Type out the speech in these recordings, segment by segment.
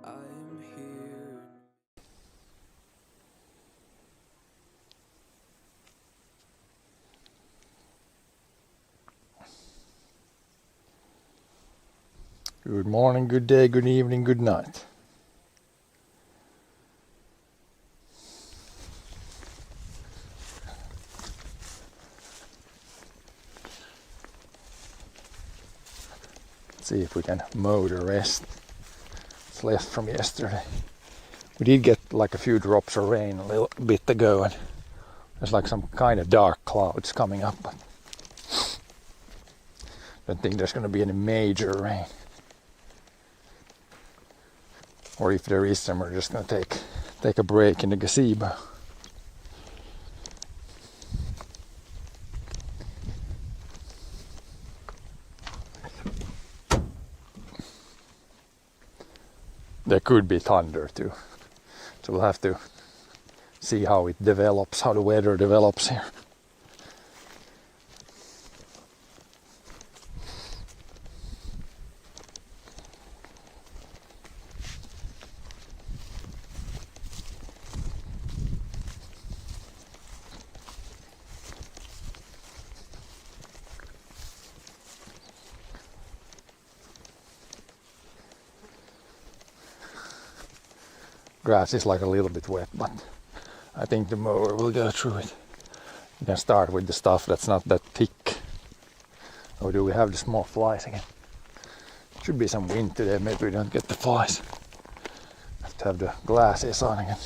I'm here. Good morning, good day, good evening, good night. Let's see if we can mow the rest. It's left from yesterday. We did get like a few drops of rain a little bit ago, and there's like some kind of dark clouds coming up. But don't think there's going to be any major rain. Or if there is some, we're just going to take a break in the gazebo. There could be thunder too. So we'll have to see how it develops, how the weather develops here. Grass is like a little bit wet, but I think the mower will go through it. You can start with the stuff that's not that thick. Or do we have the small flies again? Should be some wind today, maybe we don't get the flies. Have to have the glasses on again.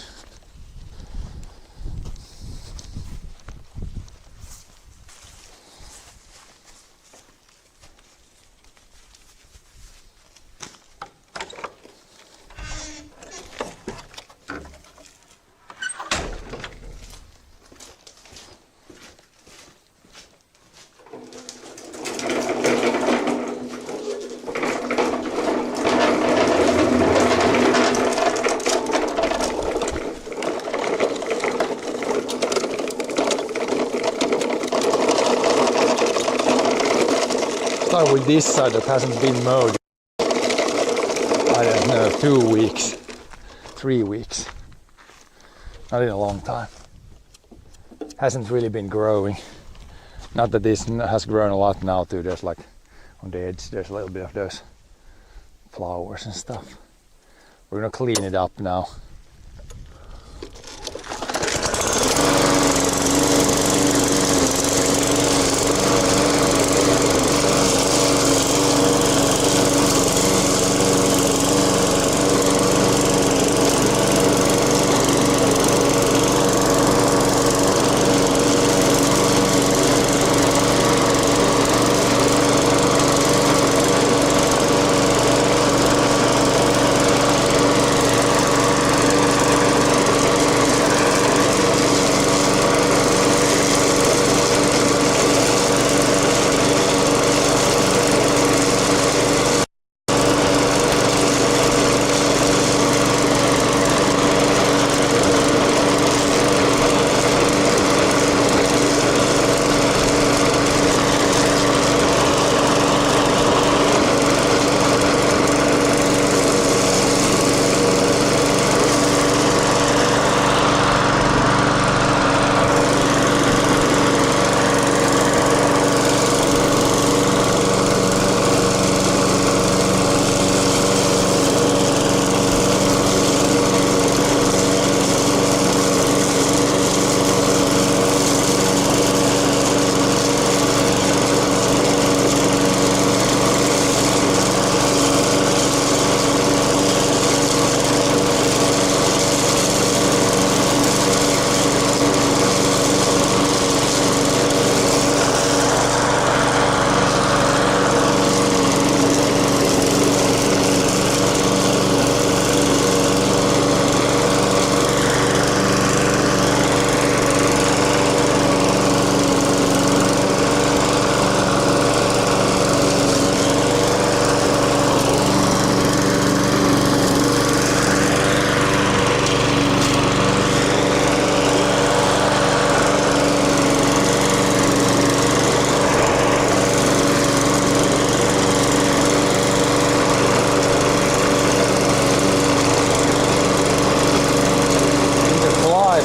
Start with this side that hasn't been mowed. I don't know, 2 weeks, 3 weeks. Not in a long time. Hasn't really been growing. Not that this has grown a lot now too. There's like on the edge, there's a little bit of those flowers and stuff. We're gonna clean it up now.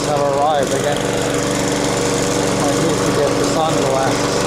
sunglasses have arrived again. I need to get the sunglasses.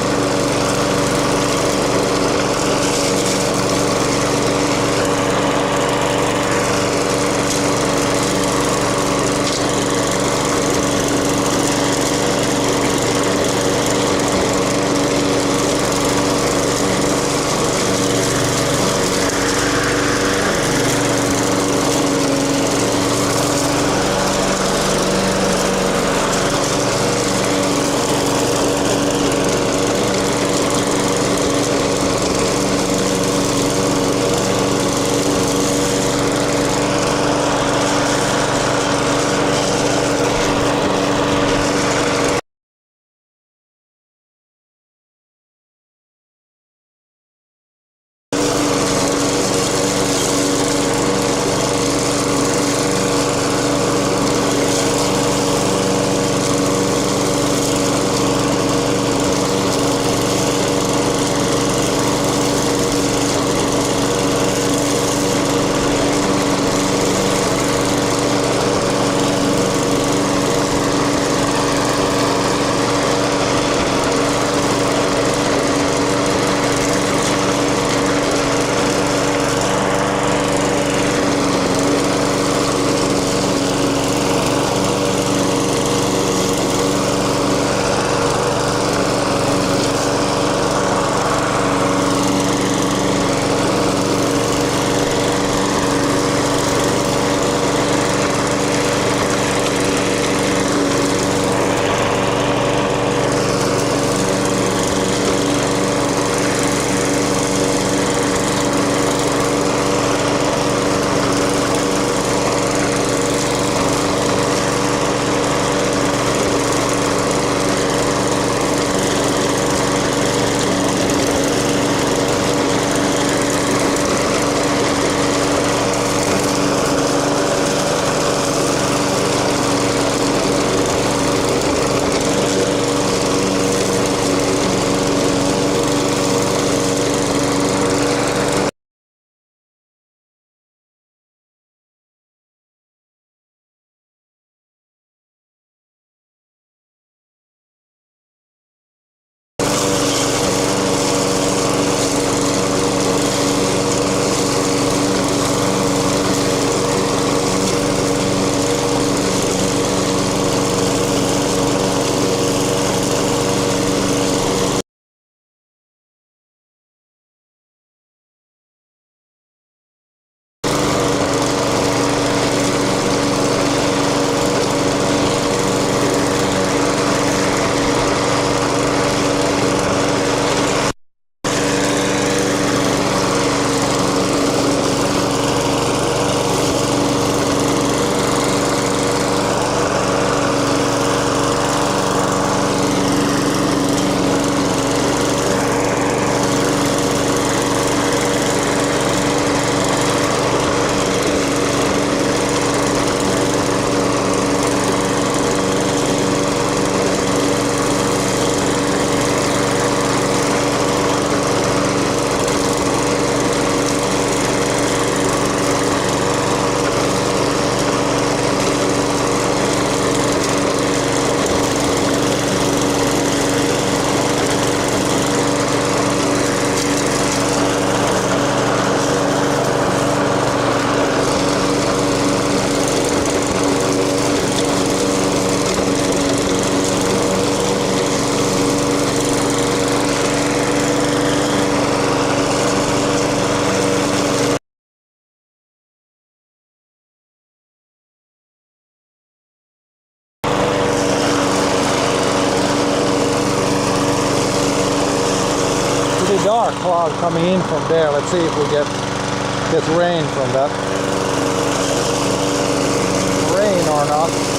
Dark cloud coming in from there. Let's see if we get rain from that. Rain or not.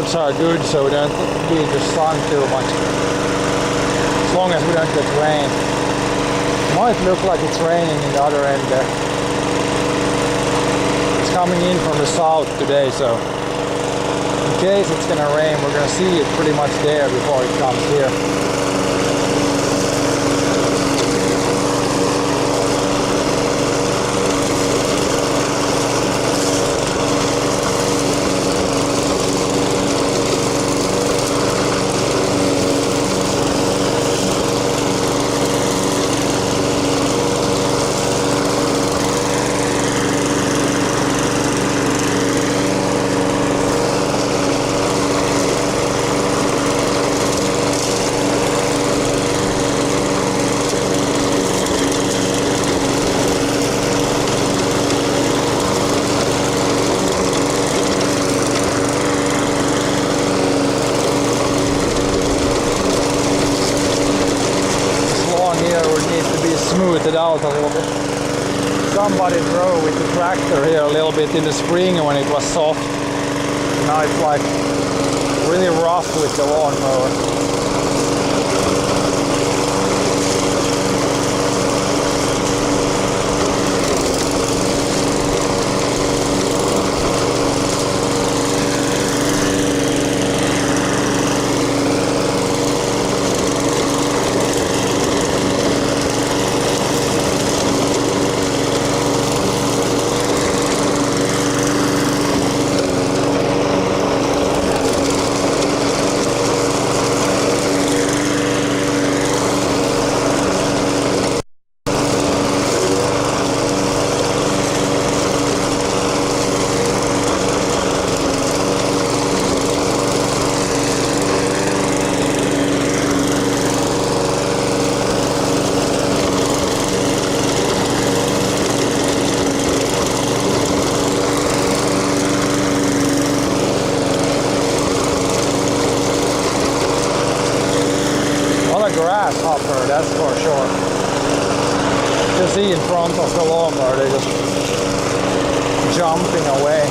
clouds are good, so we don't need the sun too much. As long as we don't get rain. Might look like it's raining in the other end there. It's coming in from the south today, so in case it's gonna rain, we're gonna see it pretty much there before it comes here. Smooth it out a little bit. Somebody drove with the tractor here a little bit in the spring when it was soft. Now it's like really rough with the lawnmower. Grasshopper, that's for sure. You see in front of the lawnmower, they're just jumping away.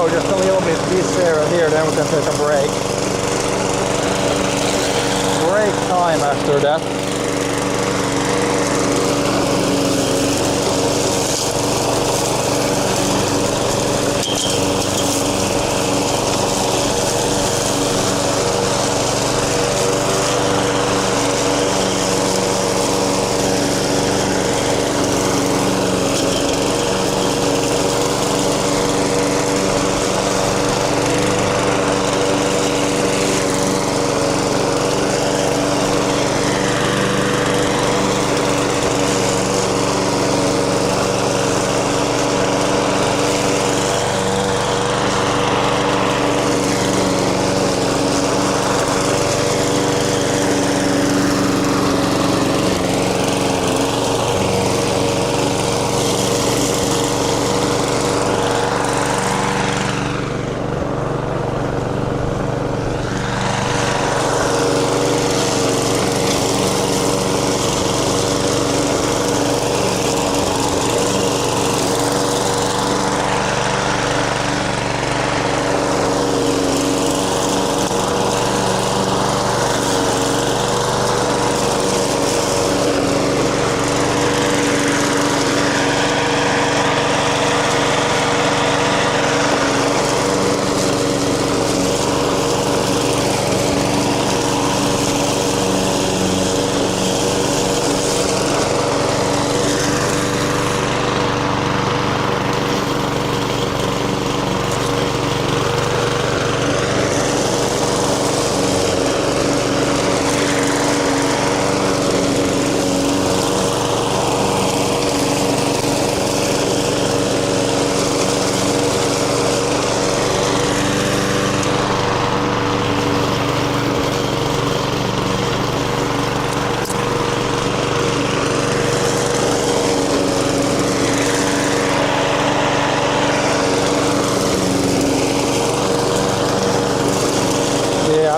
mow just a little bit this area here, then we can take a break. Break time after that.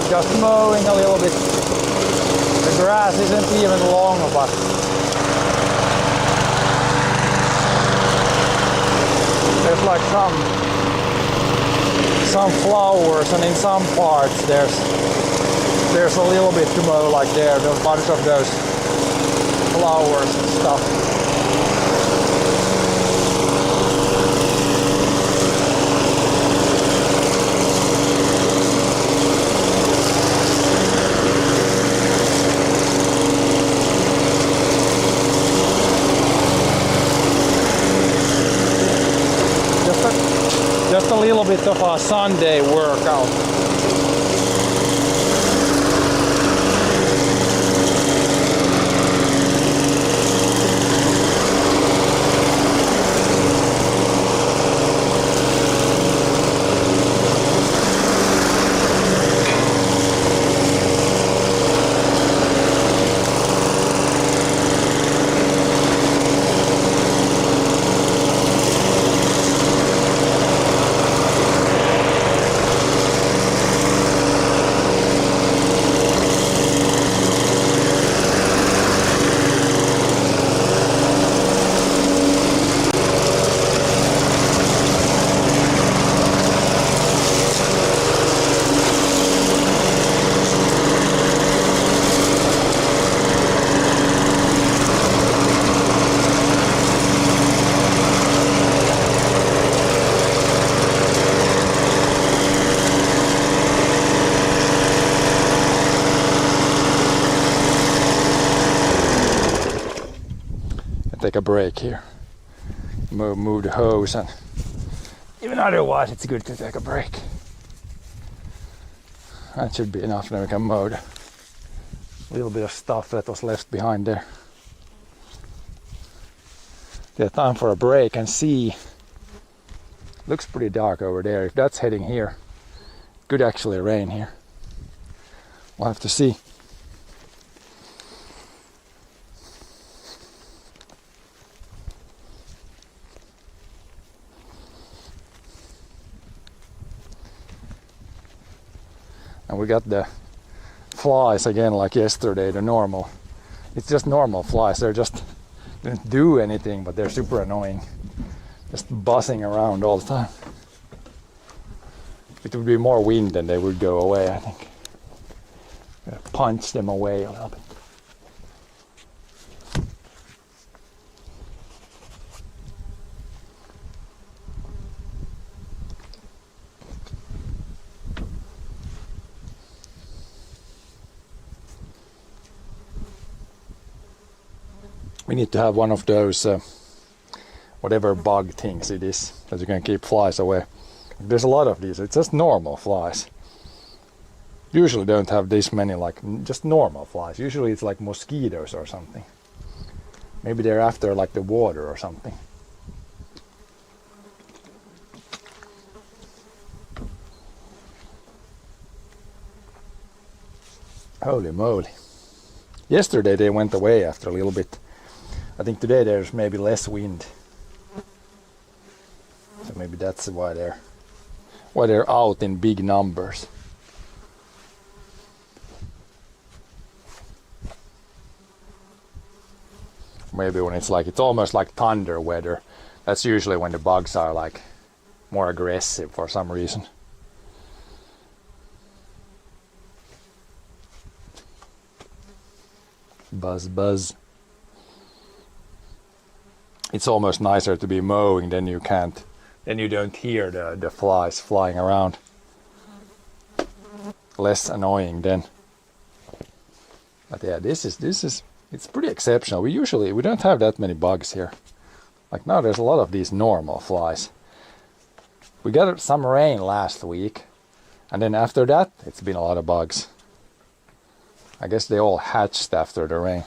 Just mowing a little bit. The grass isn't even long, but there's like some flowers, and in some parts there's a little bit to mow, like there's a bunch of those flowers and stuff. Just a little bit of a Sunday workout. Take a break here, move the hose, and even otherwise it's good to take a break. That should be enough. Then we can mow the little bit of stuff that was left behind there. Get time for a break and see. Looks pretty dark over there. If that's heading here, it could actually rain here. We'll have to see. And we got the flies again like yesterday, the normal. It's just normal flies. They don't do anything, but they're super annoying. Just buzzing around all the time. it would be more wind and they would go away, I think. Punch them away a little bit. We need to have one of those whatever bug things it is that you can keep flies away. There's a lot of these. It's just normal flies. Usually don't have this many, like just normal flies. Usually it's like mosquitoes or something. Maybe they're after like the water or something. Holy moly. Yesterday they went away after a little bit. I think today there's maybe less wind. So maybe that's why they're out in big numbers. Maybe when it's almost like thunder weather. That's usually when the bugs are like more aggressive for some reason. Buzz, buzz. It's almost nicer to be mowing than you don't hear the flies flying around. Less annoying then. But yeah, this is it's pretty exceptional. We don't have that many bugs here. Like now there's a lot of these normal flies. We got some rain last week, and then after that it's been a lot of bugs. I guess they all hatched after the rain.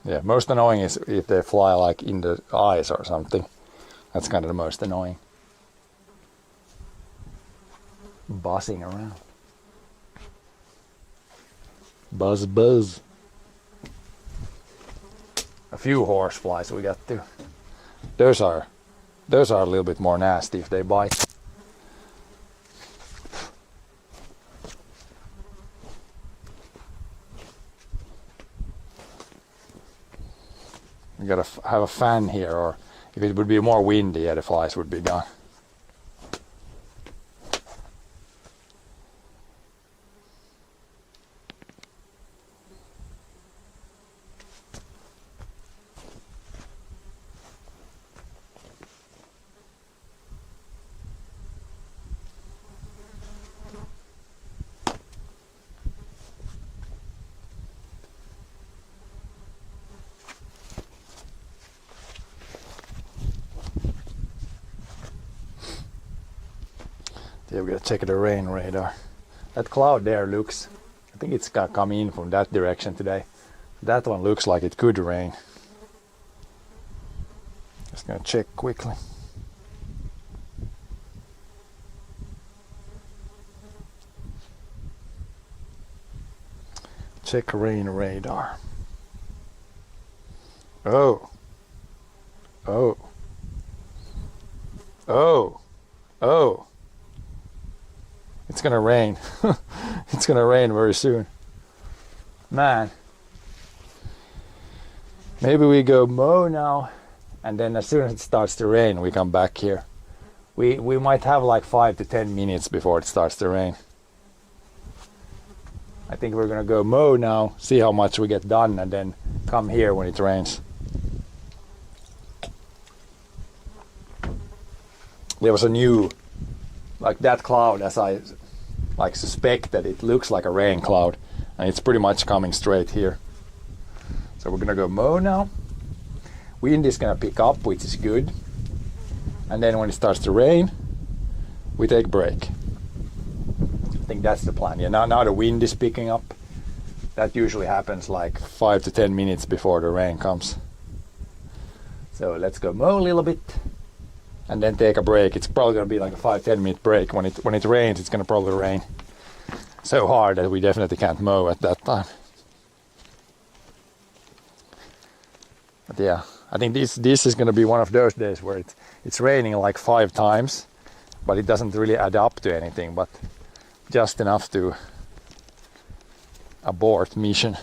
Yeah, most annoying is if they fly like in the eyes or something. That's kind of the most annoying. Buzzing around. Buzz, buzz. A few horseflies we got too. Those are a little bit more nasty if they bite. You gotta have a fan here, or if it would be more windy, yeah, the flies would be gone. Yeah, we gotta check the rain radar. That cloud there looks, I think it's gonna come in from that direction today. That one looks like it could rain. Just gonna check quickly. Check rain radar. Oh. Oh. Oh. Oh. It's gonna rain. It's gonna rain very soon. Man. Maybe we go mow now, and then as soon as it starts to rain, we come back here. We might have like 5 to 10 minutes before it starts to rain. I think we're gonna go mow now, see how much we get done, and then come here when it rains. There was a new, like that cloud, as I like suspected, it looks like a rain cloud, and it's pretty much coming straight here. So we're gonna go mow now. Wind is gonna pick up, which is good. And then when it starts to rain, we take a break. I think that's the plan. Yeah, now the wind is picking up. That usually happens like 5 to 10 minutes before the rain comes. So let's go mow a little bit and then take a break. It's probably gonna be like a 5-10 minute break. When it rains, it's gonna probably rain so hard that we definitely can't mow at that time. But yeah, I think this is gonna be one of those days where it's raining like 5 times, but it doesn't really add up to anything, but just enough to abort mission.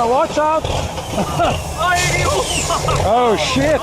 Watch out! Oh shit!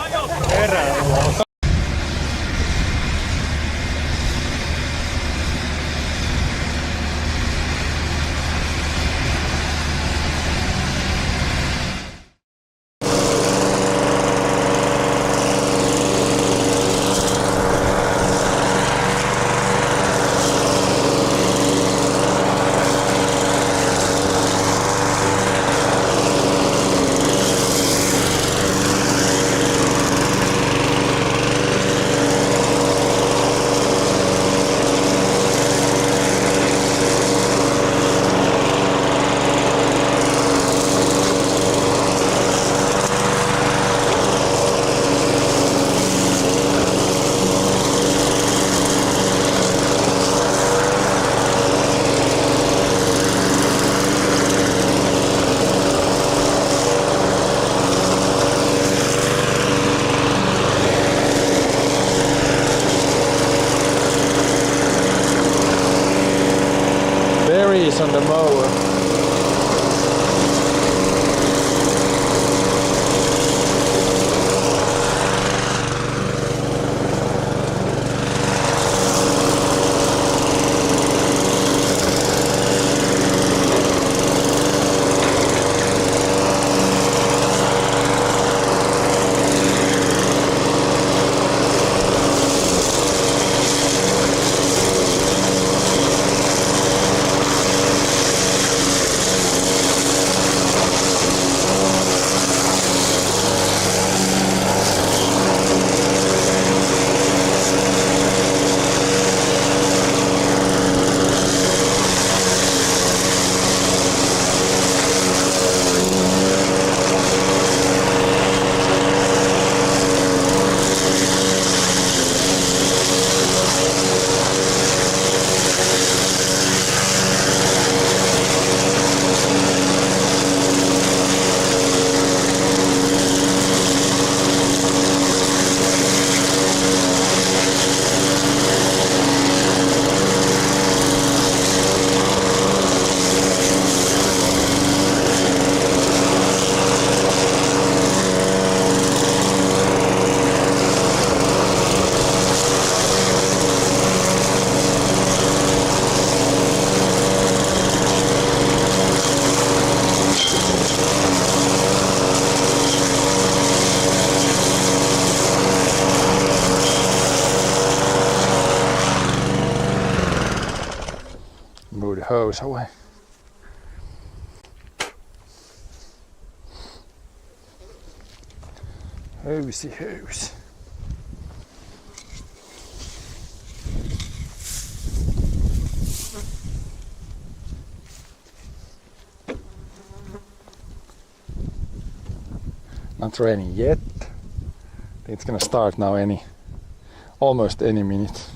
Berries on the mower. hose away. Hosey hose. Not raining yet. It's gonna start now almost any minute.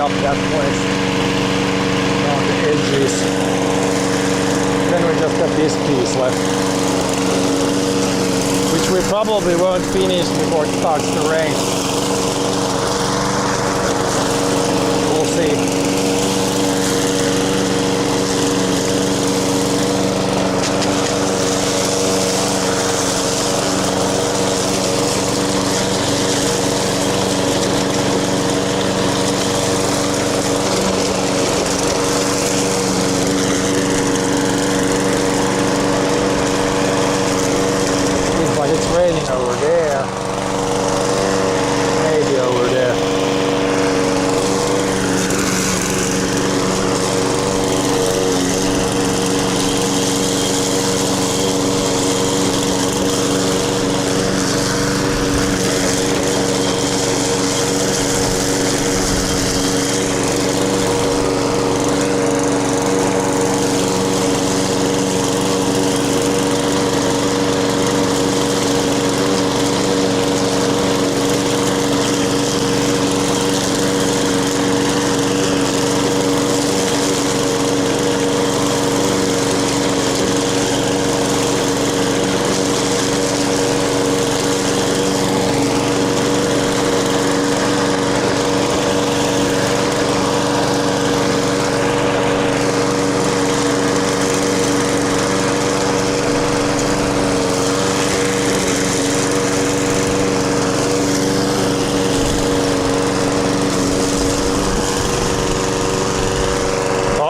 Up that place around the edges. Then we just got this piece left, which we probably won't finish before it starts to rain. We'll see. It's raining over there, maybe over there.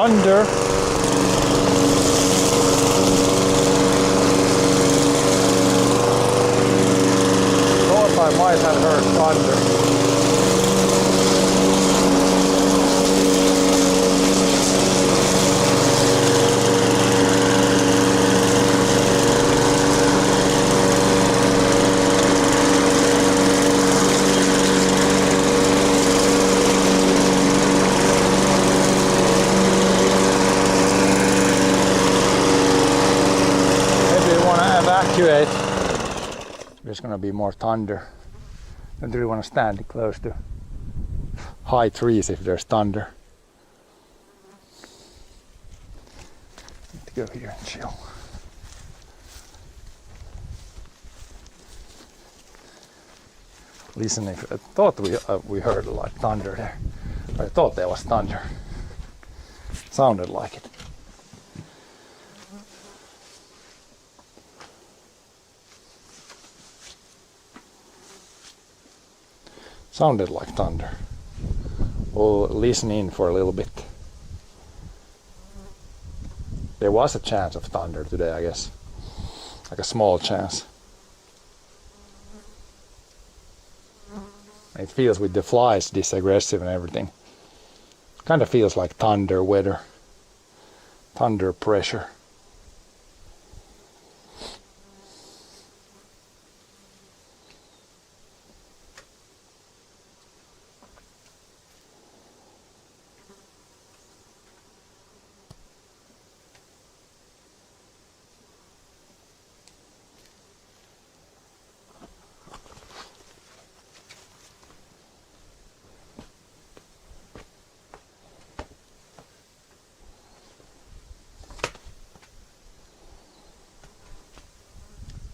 Thunder. Thought I might have heard thunder. there's gonna be more thunder. Don't really want to stand close to high trees if there's thunder. Need to go here and chill. Listening, I thought we heard like thunder there. I thought there was thunder. Sounded like it. Sounded like thunder. We'll listen in for a little bit. There was a chance of thunder today, I guess. Like a small chance. It feels with the flies this aggressive and everything. Kind of feels like thunder weather. Thunder pressure.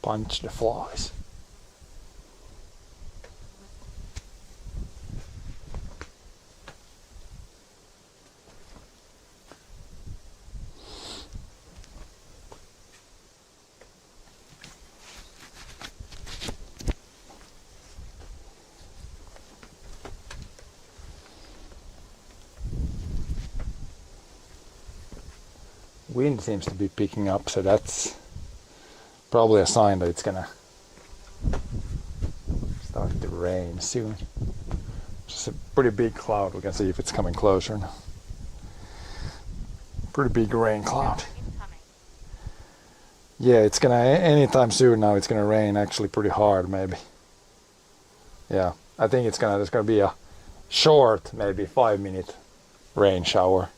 Punch the flies. Wind seems to be picking up, so that's probably a sign that it's gonna start to rain soon. Just a pretty big cloud. We can see if it's coming closer now. Pretty big rain cloud. Yeah, it's gonna anytime soon now. It's gonna rain actually pretty hard, maybe. Yeah, I think there's gonna be a short, maybe 5-minute rain shower.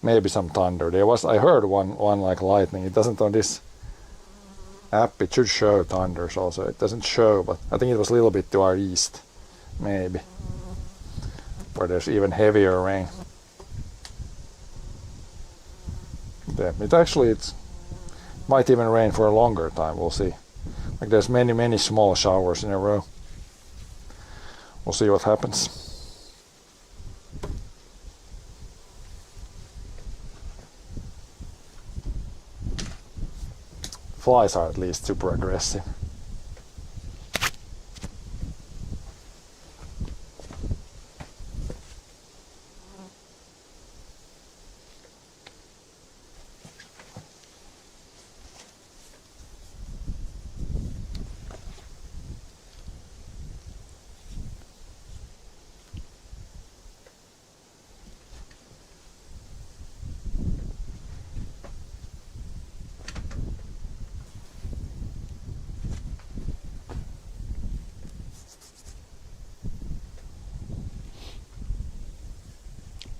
Maybe some thunder. I heard one like lightning. It doesn't on this app. It should show thunders also. It doesn't show, but I think it was a little bit to our east, maybe, where there's even heavier rain. Yeah, it might even rain for a longer time. We'll see. Like there's many small showers in a row. We'll see what happens. Flies are at least super aggressive.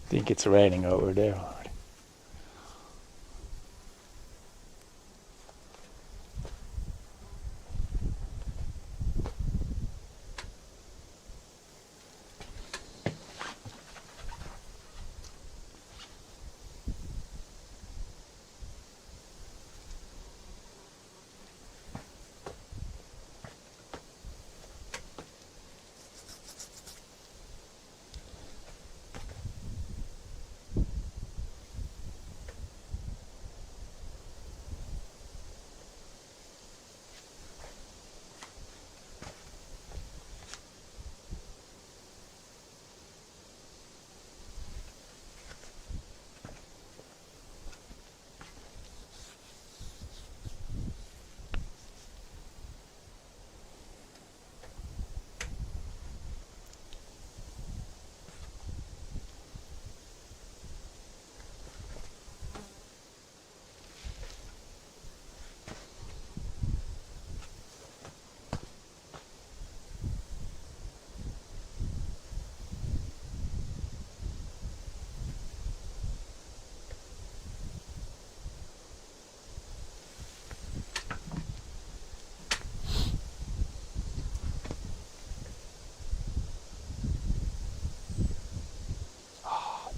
I think it's raining over there already.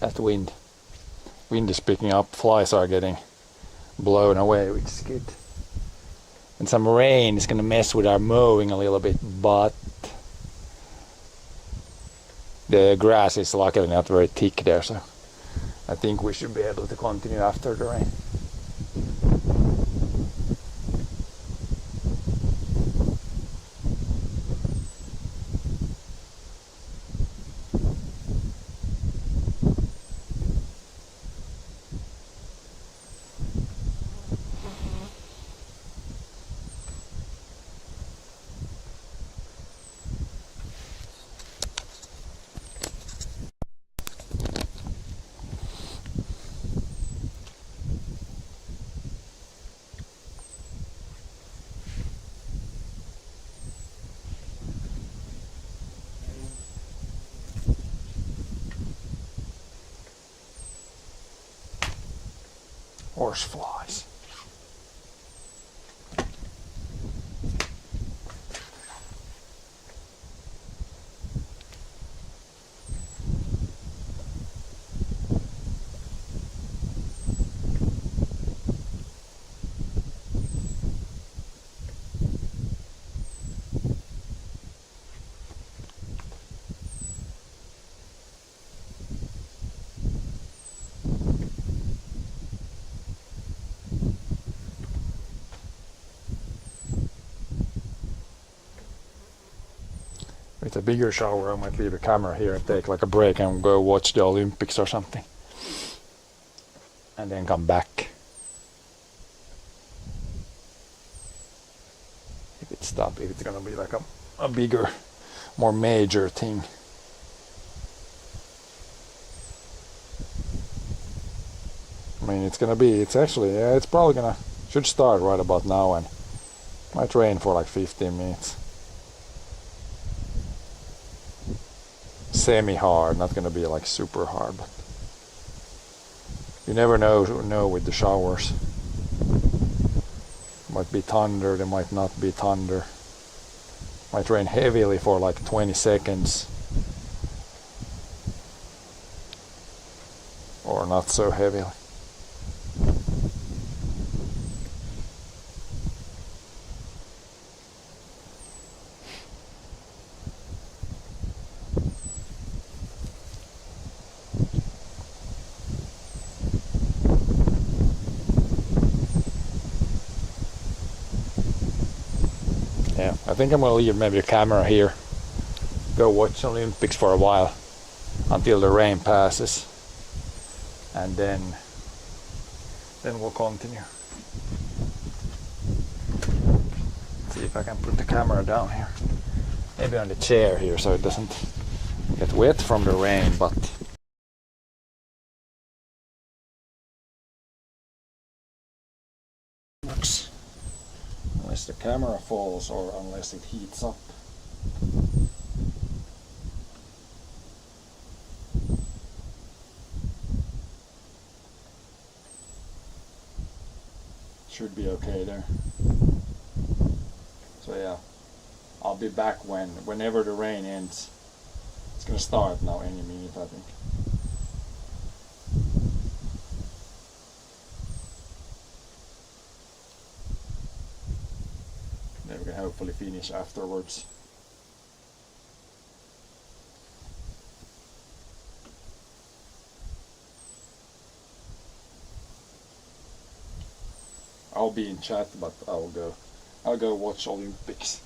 that wind. Wind is picking up, flies are getting blown away, which is good. And some rain is gonna mess with our mowing a little bit, but the grass is luckily not very thick there, so I think we should be able to continue after the rain. Horseflies. With a bigger shower, I might leave the camera here and take like a break and go watch the Olympics or something. And then come back. If it's gonna be like a bigger, more major thing. I mean, it's probably should start right about now and might rain for like 15 minutes. Semi-hard, not gonna be like super hard, but you never know with the showers. Might be thunder, there might not be thunder. Might rain heavily for like 20 seconds. Or not so heavily. Yeah, I think I'm gonna leave maybe the camera here. Go watch the Olympics for a while until the rain passes, and then we'll continue. See if I can put the camera down here, maybe on the chair here, so it doesn't get wet from the rain, but unless the camera falls or unless it heats up. Should be okay there. So yeah, I'll be back whenever the rain ends. It's gonna start now any minute, I think. Then we can hopefully finish afterwards. I'll be in chat, but I'll go watch Olympics.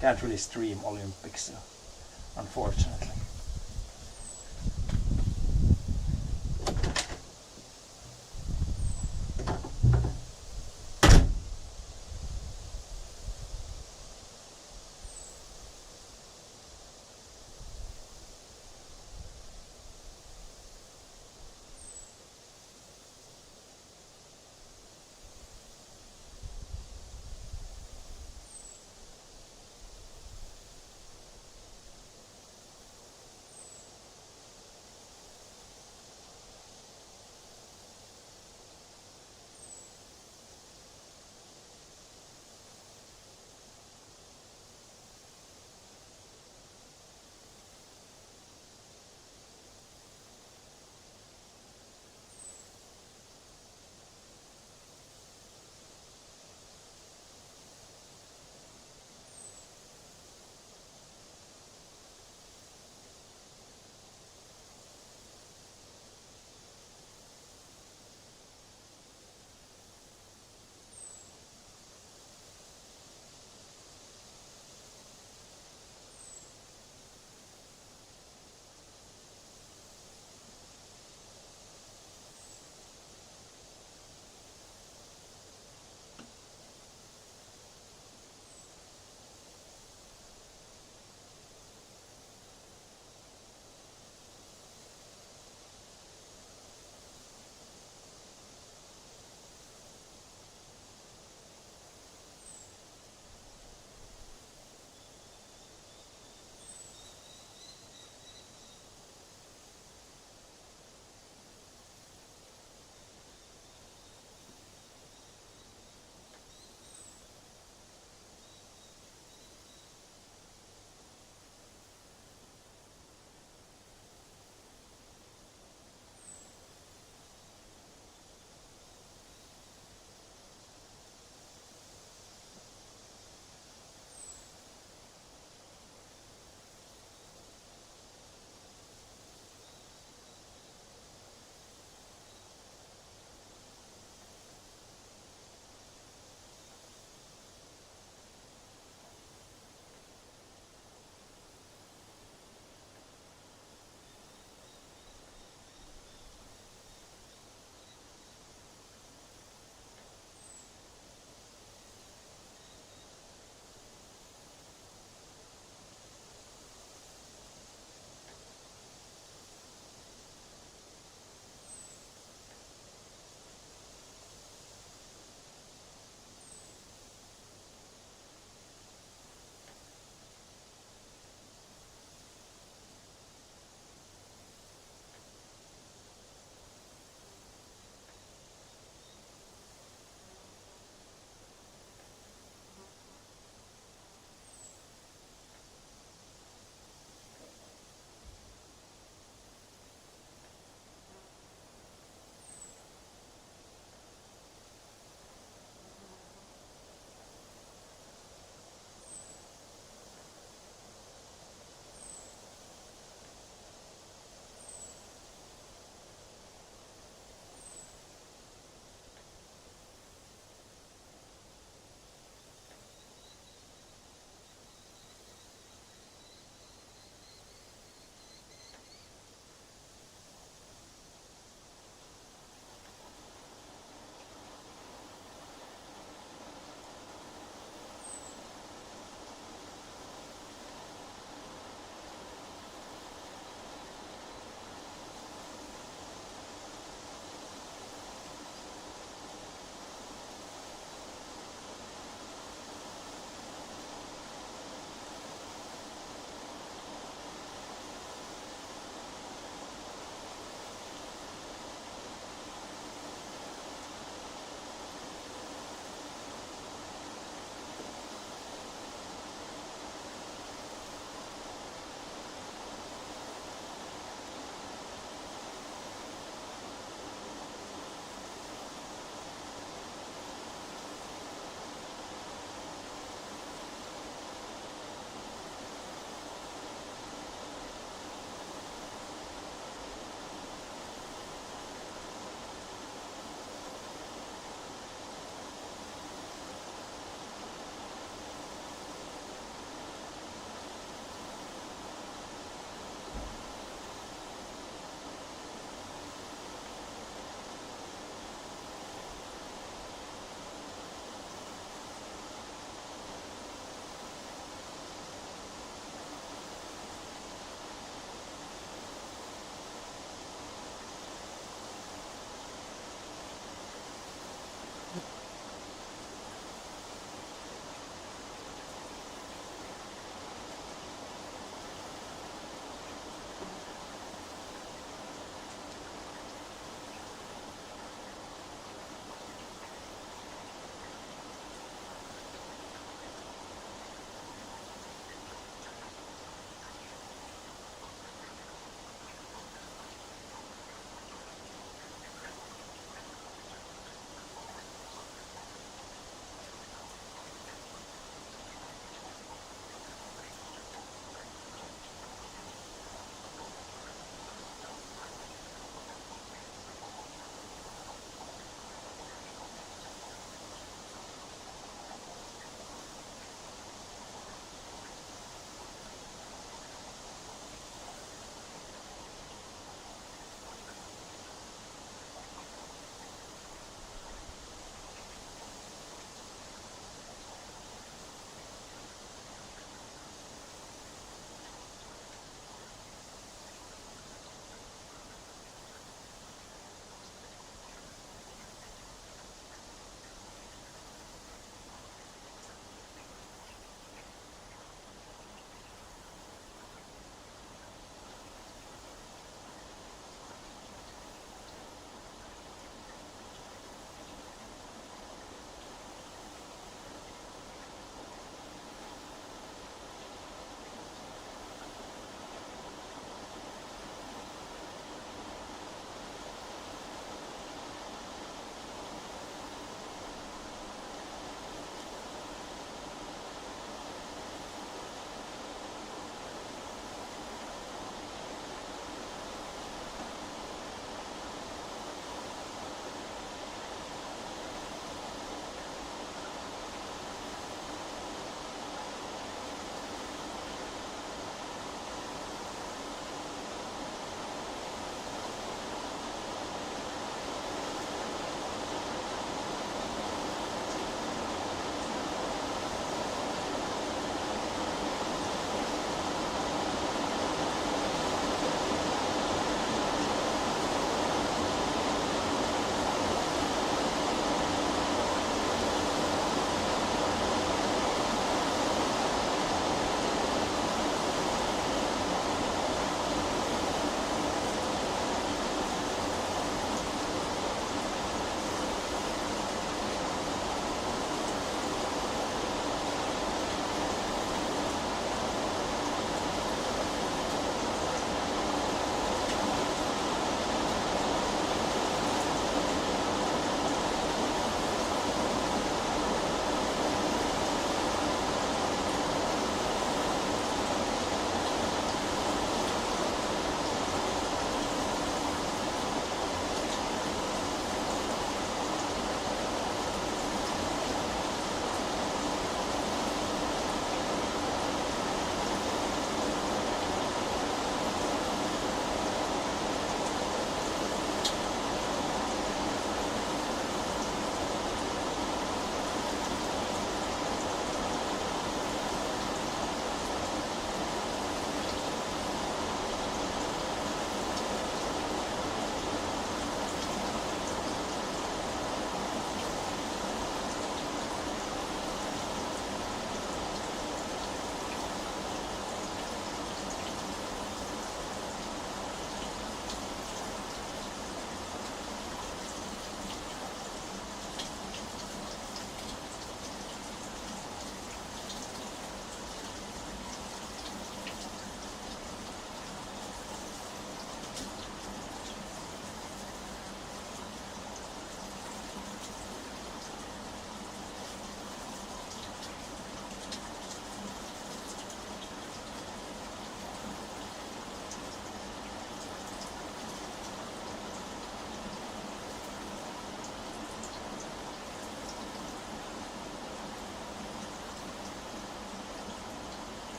Can't really stream Olympics, unfortunately.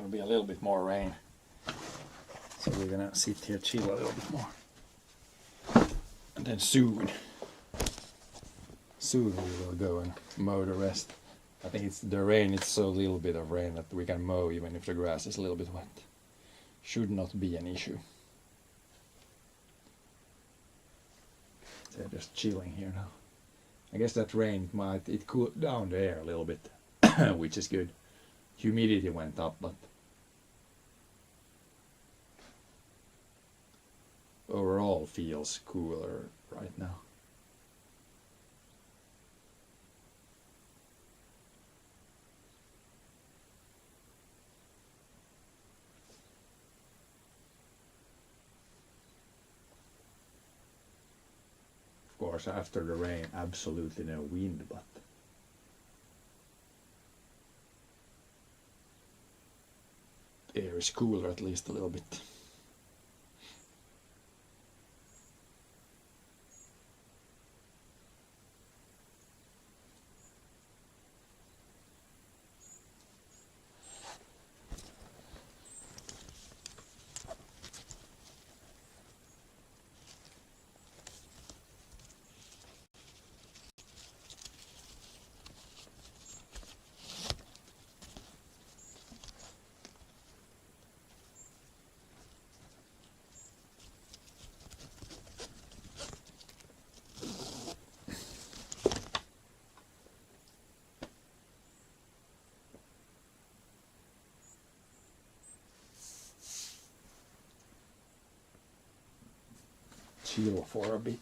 gonna be a little bit more rain. So we're gonna sit here, chill a little bit more. And then soon we will go and mow the rest. I think it's the rain, it's so little bit of rain that we can mow even if the grass is a little bit wet. Should not be an issue. So just chilling here now. I guess that rain it cooled down the air a little bit, which is good. Humidity went up, but overall feels cooler right now. Of course, after the rain, absolutely no wind, but air is cooler at least a little bit. Chill for a bit.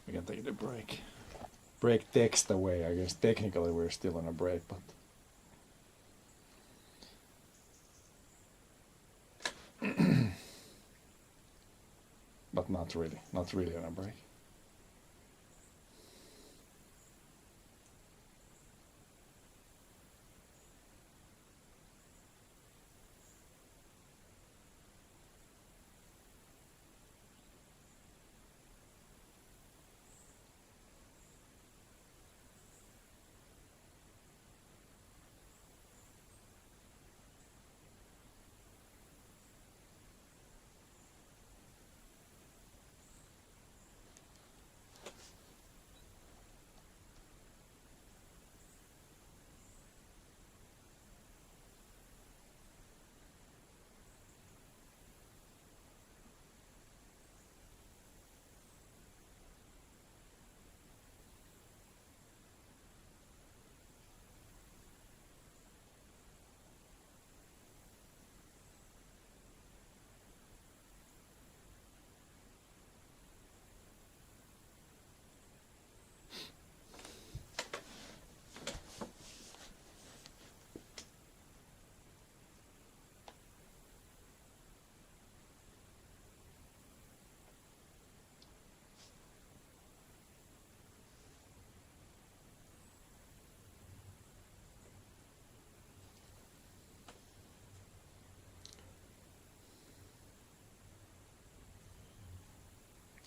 We can take the break. Break text away. I guess technically we're still on a break, but not really. Not really on a break.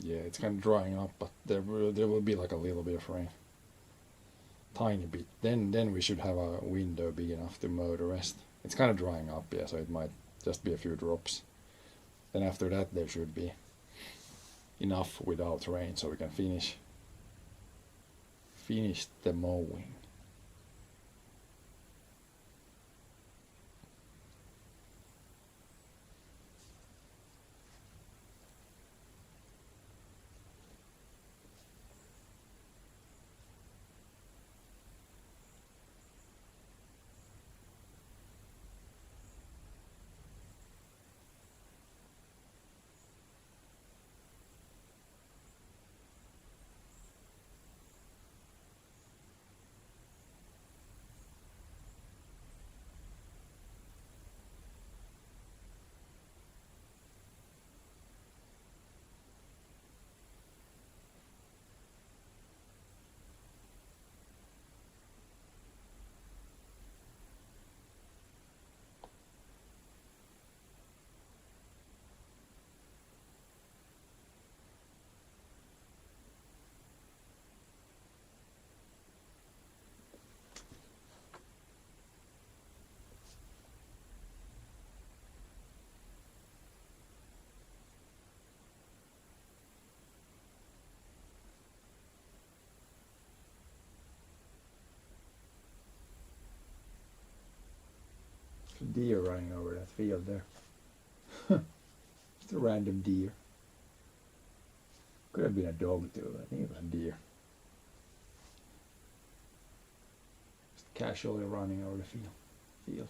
Yeah, it's kind of drying up, but there will be like a little bit of rain. Tiny bit. Then we should have a window big enough to mow the rest. It's kind of drying up, yeah, so it might just be a few drops. Then after that there should be enough without rain so we can finish the mowing. deer running over that field there. Just a random deer. Could have been a dog too, but I think it was a deer. Just casually running over the field.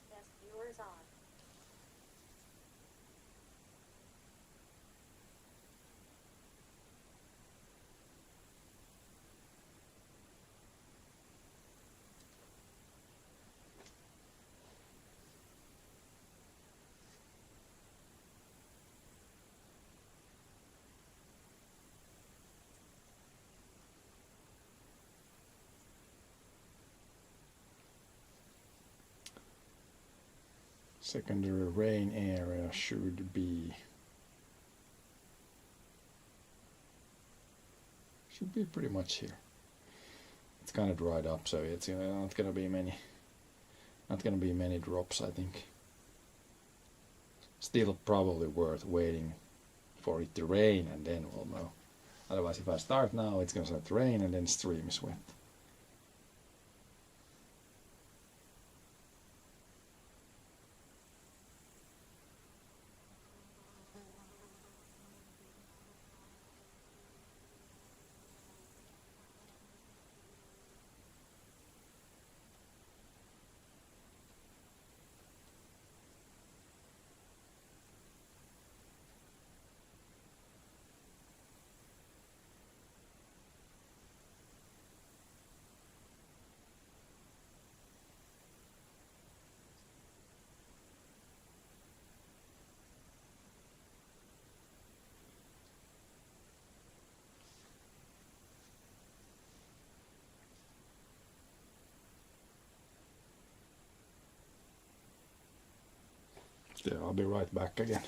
Best viewers on. Secondary rain area should be pretty much here. It's kind of dried up, so it's not gonna be many drops, I think. Still probably worth waiting for it to rain and then we'll mow. Otherwise, if I start now, it's gonna start to rain and then stream is wet. Yeah, I'll be right back again.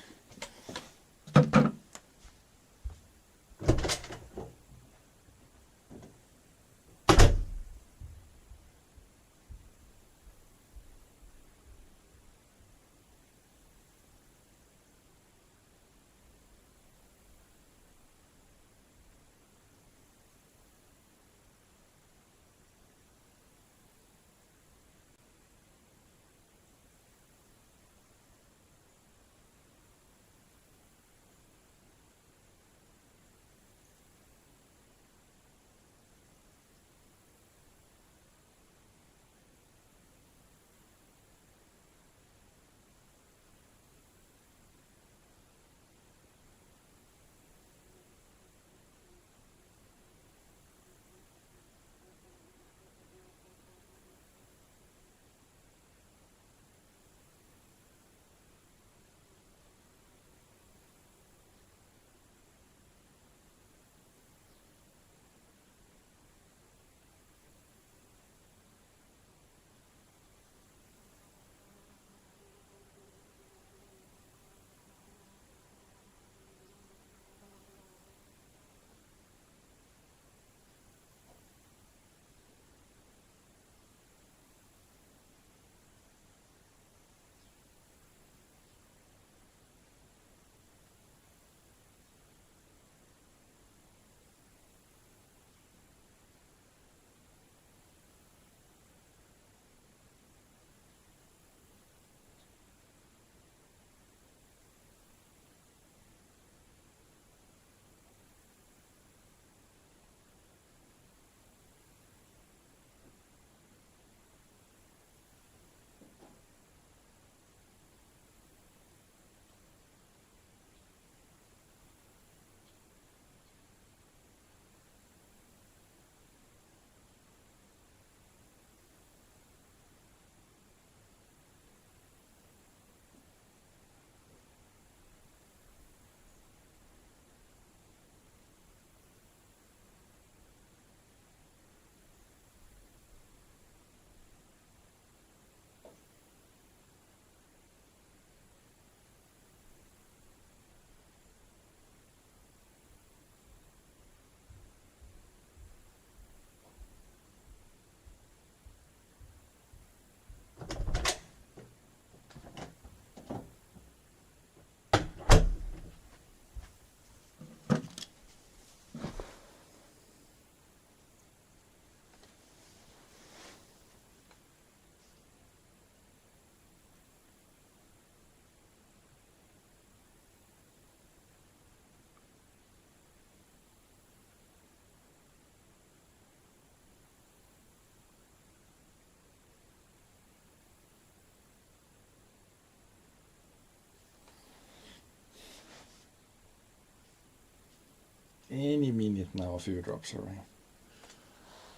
any minute now a few drops of rain.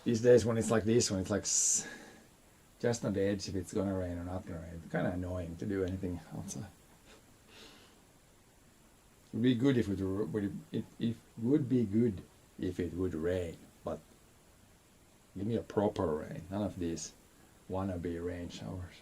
These days when it's like this, when it's like just on the edge if it's gonna rain or not gonna rain, it's kind of annoying to do anything outside. It would be good if it would be good if it would rain, but give me a proper rain, none of these wannabe rain showers.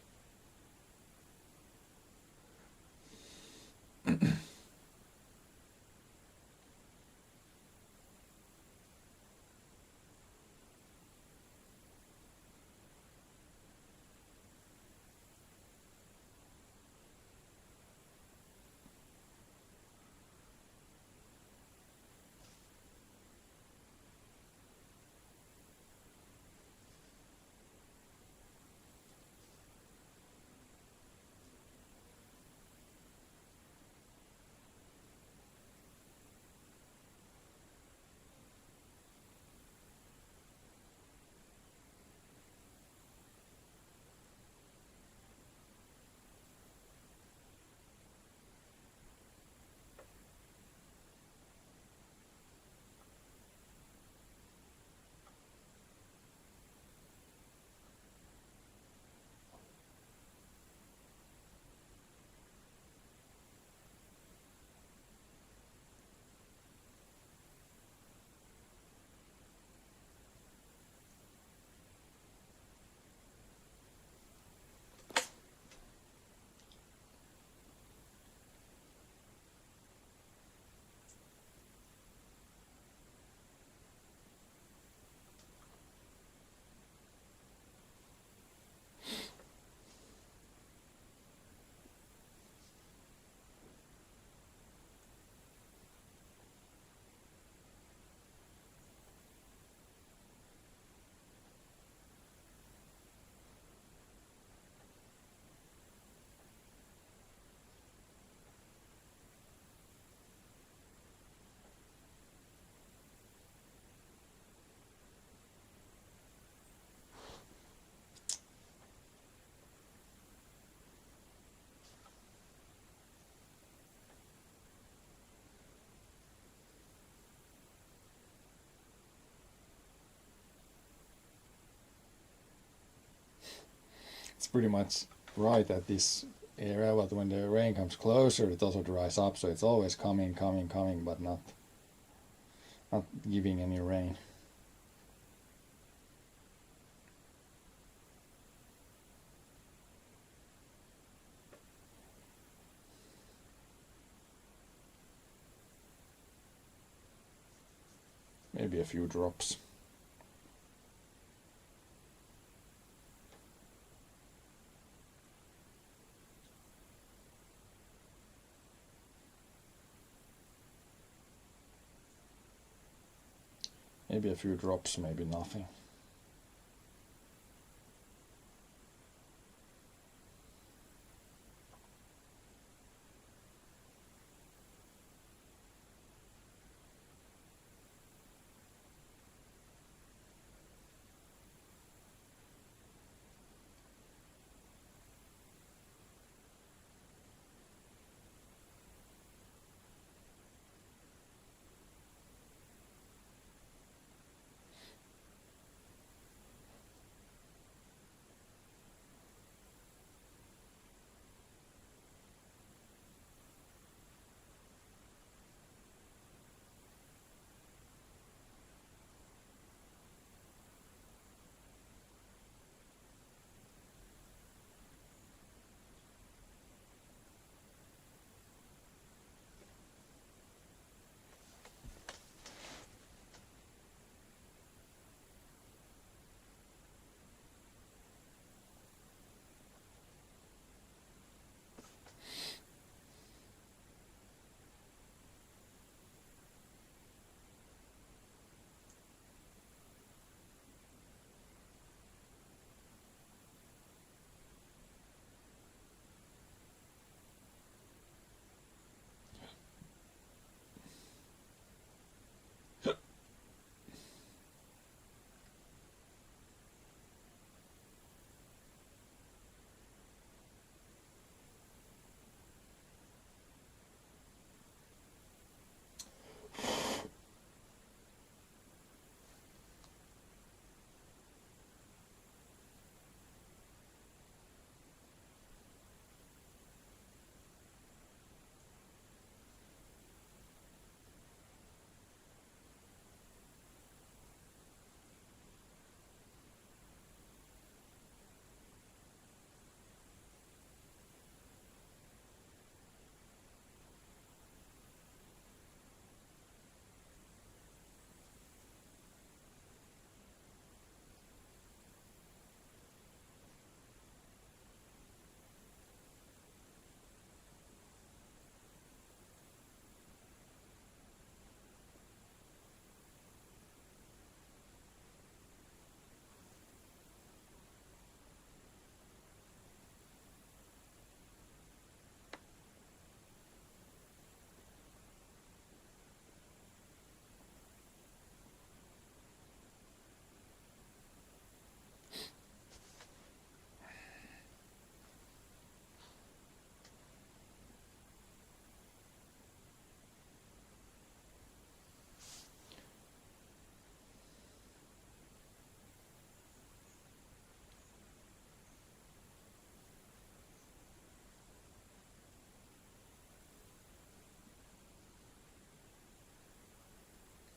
It's pretty much right at this area, but when the rain comes closer it also dries up, so it's always coming, but not giving any rain. Maybe a few drops. Maybe a few drops, maybe nothing.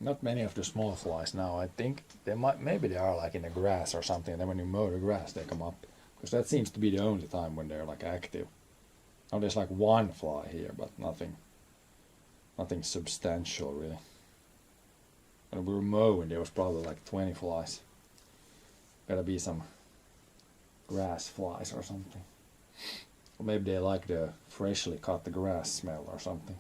Not many of the small flies now. I think they might, maybe they are like in the grass or something. And then when you mow the grass, they come up because that seems to be the only time when they're like active. Now there's like one fly here, but nothing substantial really. When we were mowing, there was probably like 20 flies. Gotta be some grass flies or something. Or maybe they like the freshly cut the grass smell or something.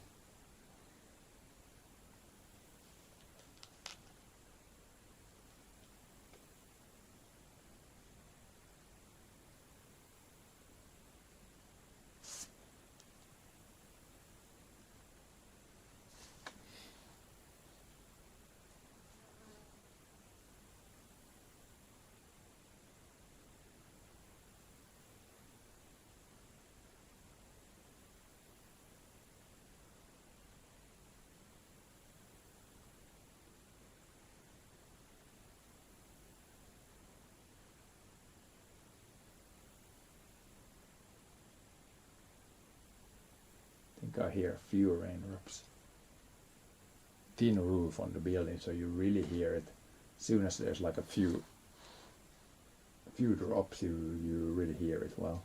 I think I hear a few raindrops. Thin roof on the building, so you really hear it. As soon as there's like a few drops, you really hear it well.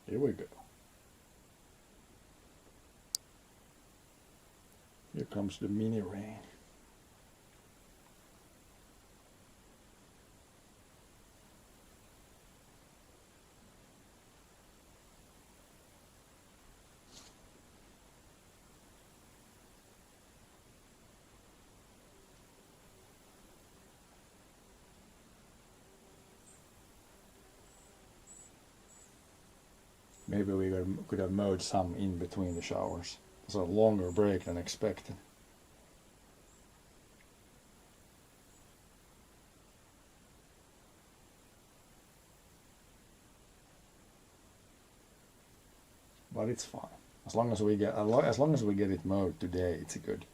Here we go. Here comes the mini rain. Maybe we could have mowed some in between the showers. It's a longer break than expected. But it's fine. As long as we get it mowed today, it's good.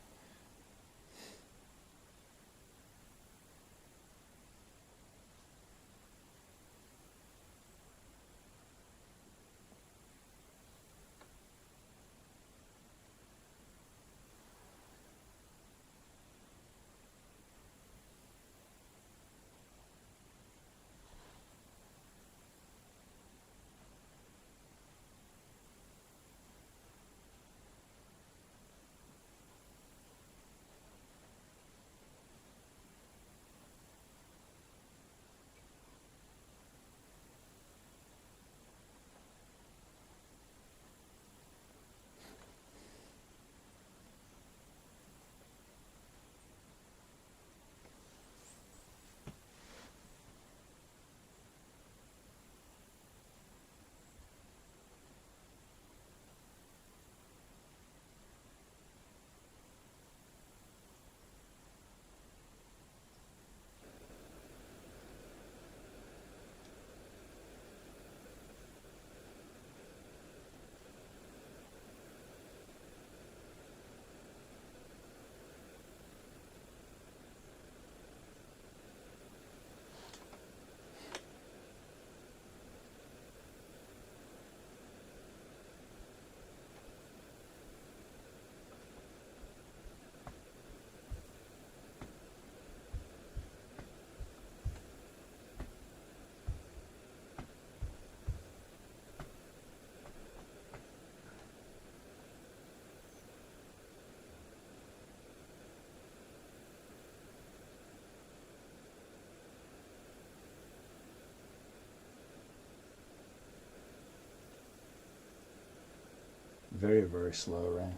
Very, very slow rain.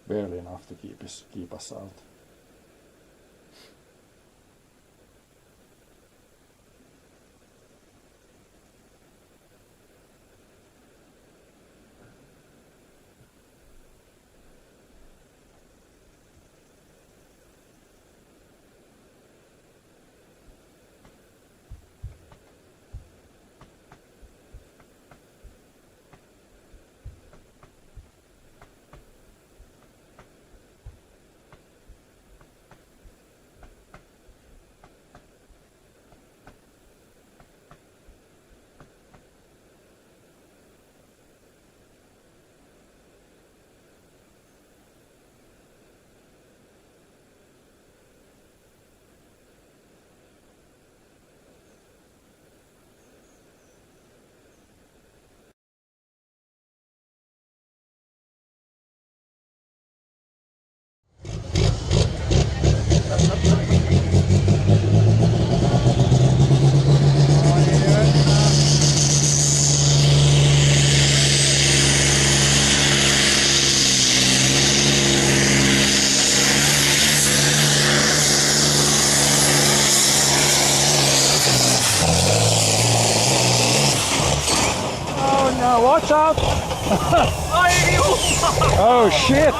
Barely enough to keep us out. Oh no, watch out! Oh shit!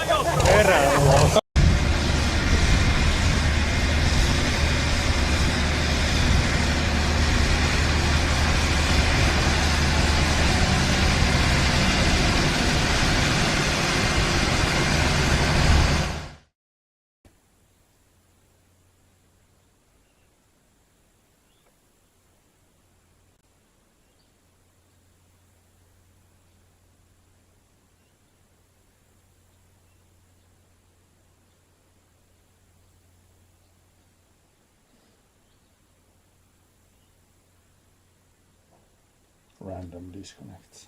Random disconnects.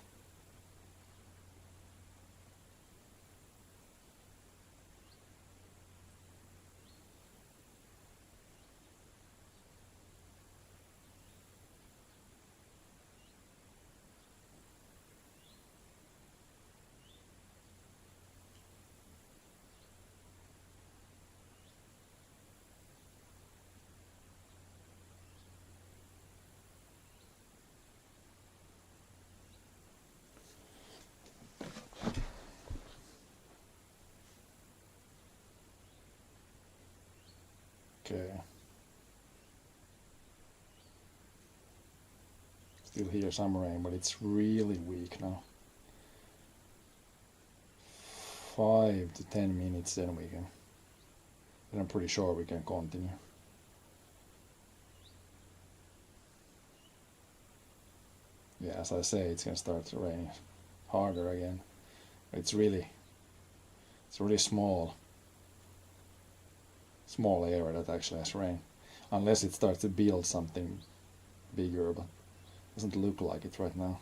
Okay. Still hear some rain, but it's really weak now. 5 to 10 minutes, then we can. Then I'm pretty sure we can continue. Yeah, as I say, it's gonna start raining harder again. It's really small area that actually has rain, unless it starts to build something bigger, but it doesn't look like it right now.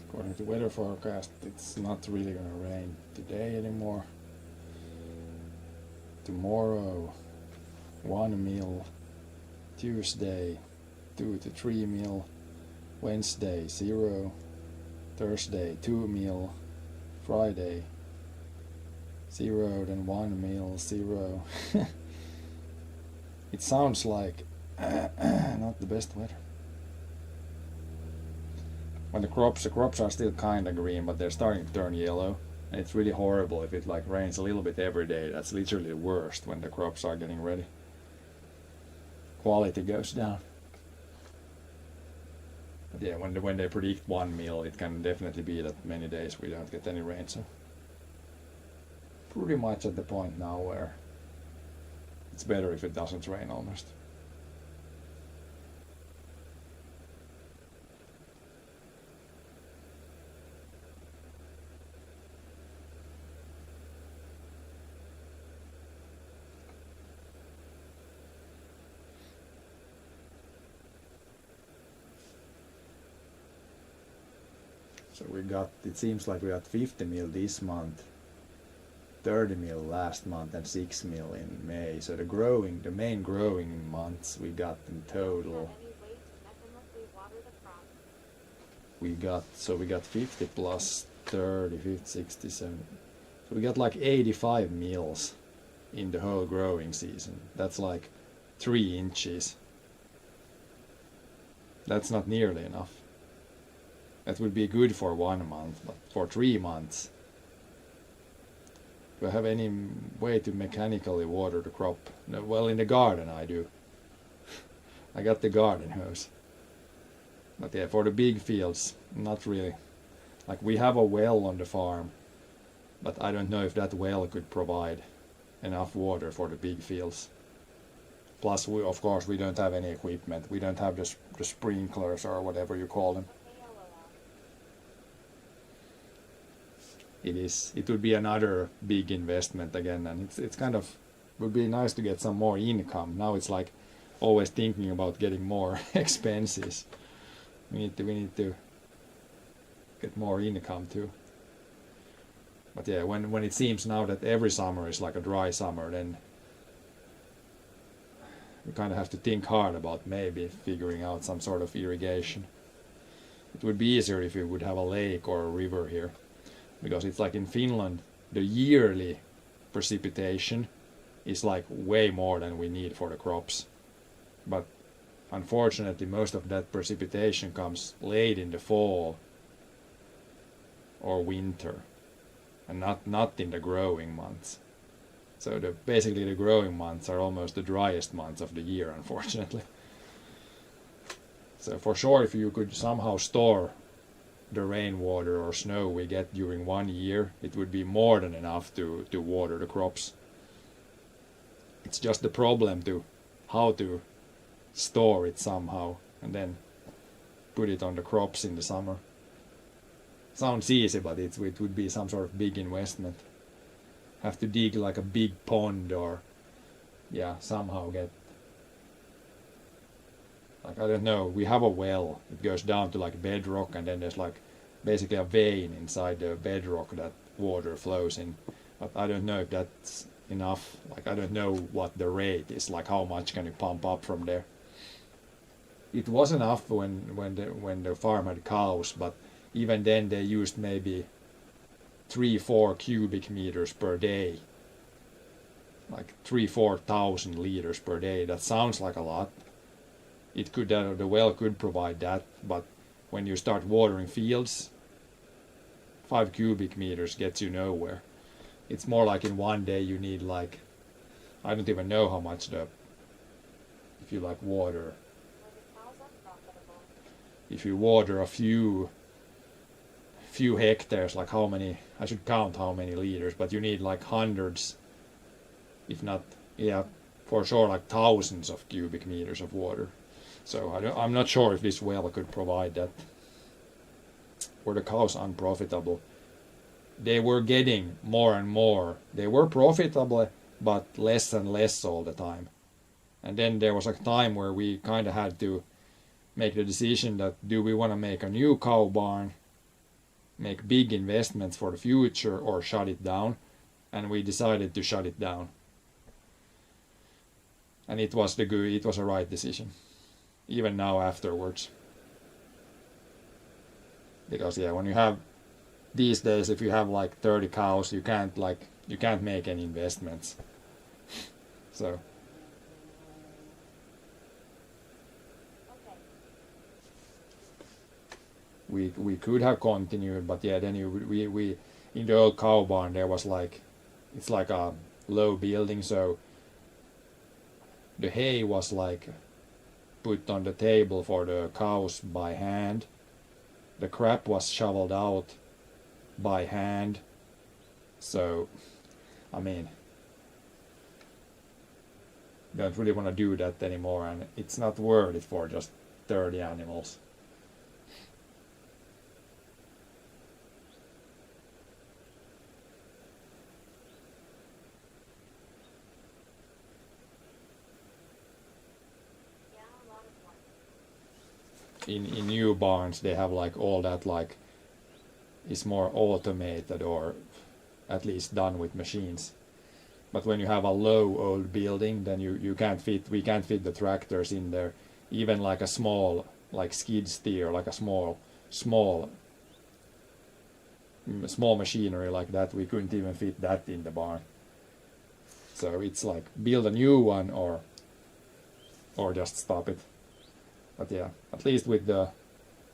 According to weather forecast, it's not really gonna rain today anymore. Tomorrow, 1 mil. Tuesday, 2 to 3 mil. Wednesday, 0. Thursday, 2 mil. Friday, 0, then 1 mil, 0. It sounds like not the best weather. When the crops are still kinda green, but they're starting to turn yellow. And it's really horrible if it like rains a little bit every day. That's literally the worst when the crops are getting ready. Quality goes down. But yeah, when they predict 1 mil, it can definitely be that many days we don't get any rain. So pretty much at the point now where it's better if it doesn't rain almost. So it seems like we got 50 mil this month, 30 mil last month, and 6 mil in May. So the main growing months we got in total. We got 50 plus 30, 50, 60, 70. So we got like 85 mils in the whole growing season. That's like 3 inches. That's not nearly enough. That would be good for 1 month, but for 3 months. Do I have any way to mechanically water the crop? No, well, in the garden I do. I got the garden hose. But yeah, for the big fields, not really. Like we have a well on the farm, but I don't know if that well could provide enough water for the big fields. Plus, of course, we don't have any equipment. We don't have the sprinklers or whatever you call them. It would be another big investment again, and it's kind of would be nice to get some more income. Now it's like always thinking about getting more expenses. We need to get more income too. But yeah, when it seems now that every summer is like a dry summer, then we kind of have to think hard about maybe figuring out some sort of irrigation. It would be easier if we would have a lake or a river here, because it's like in Finland, the yearly precipitation is like way more than we need for the crops. But unfortunately, most of that precipitation comes late in the fall or winter, and not in the growing months. So basically the growing months are almost the driest months of the year, unfortunately. So for sure, if you could somehow store the rainwater or snow we get during 1 year, it would be more than enough to water the crops. It's just the problem to how to store it somehow and then put it on the crops in the summer. Sounds easy, but it would be some sort of big investment. Have to dig like a big pond or somehow get, like, I don't know, we have a well. It goes down to like bedrock, and then there's like basically a vein inside the bedrock that water flows in. But I don't know if that's enough. Like, I don't know what the rate is, like how much can you pump up from there. It was enough when the farm had cows, but even then they used maybe 3-4 cubic meters per day, like 3,000-4,000 liters per day. That sounds like a lot. It could the well could provide that, but when you start watering fields, 5 cubic meters gets you nowhere. It's more like in 1 day you need like, I don't even know how much if you like water. If you water a few hectares, like how many, I should count how many liters, but you need like hundreds, if not, for sure like thousands of cubic meters of water. So I'm not sure if this well could provide that. Were the cows unprofitable? They were getting more and more. They were profitable, but less and less all the time. And then there was a time where we kind of had to make the decision that do we want to make a new cow barn make big investments for the future or shut it down, and we decided to shut it down. And it was a right decision, even now afterwards. Because yeah, when you have these days, if you have like 30 cows, you can't make any investments. So Okay. we could have continued, but yeah, then we in the old cow barn there was like, it's like a low building, so the hay was like put on the table for the cows by hand. The crap was shoveled out by hand. So I mean, don't really want to do that anymore, and it's not worth it for just 30 animals. Yeah, a lot of work. In new barns they have like all that, like is more automated or at least done with machines. But when you have a low old building, then we can't fit the tractors in there. Even like a small, like skid steer, like a small machinery like that, we couldn't even fit that in the barn. So it's like build a new one or just stop it. But yeah, at least with the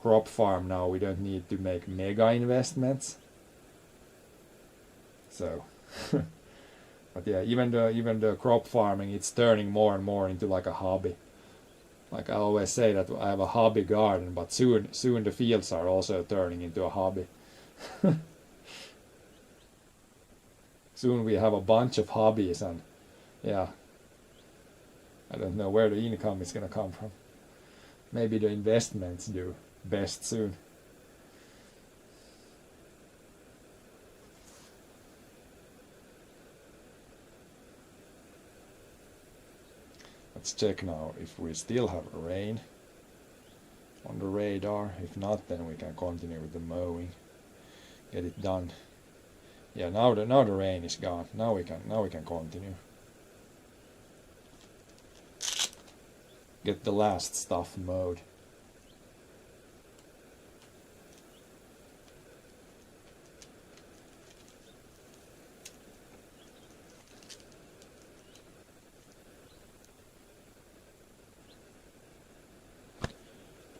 crop farm now we don't need to make mega investments. So but yeah, even the crop farming, it's turning more and more into like a hobby. Like I always say that I have a hobby garden, but soon the fields are also turning into a hobby. Soon we have a bunch of hobbies, and yeah, I don't know where the income is gonna come from. Maybe the investments do best soon. Let's check now if we still have rain on the radar. If not, then we can continue with the mowing. Get it done. Yeah, now the rain is gone. Now we can continue. Get the last stuff mowed.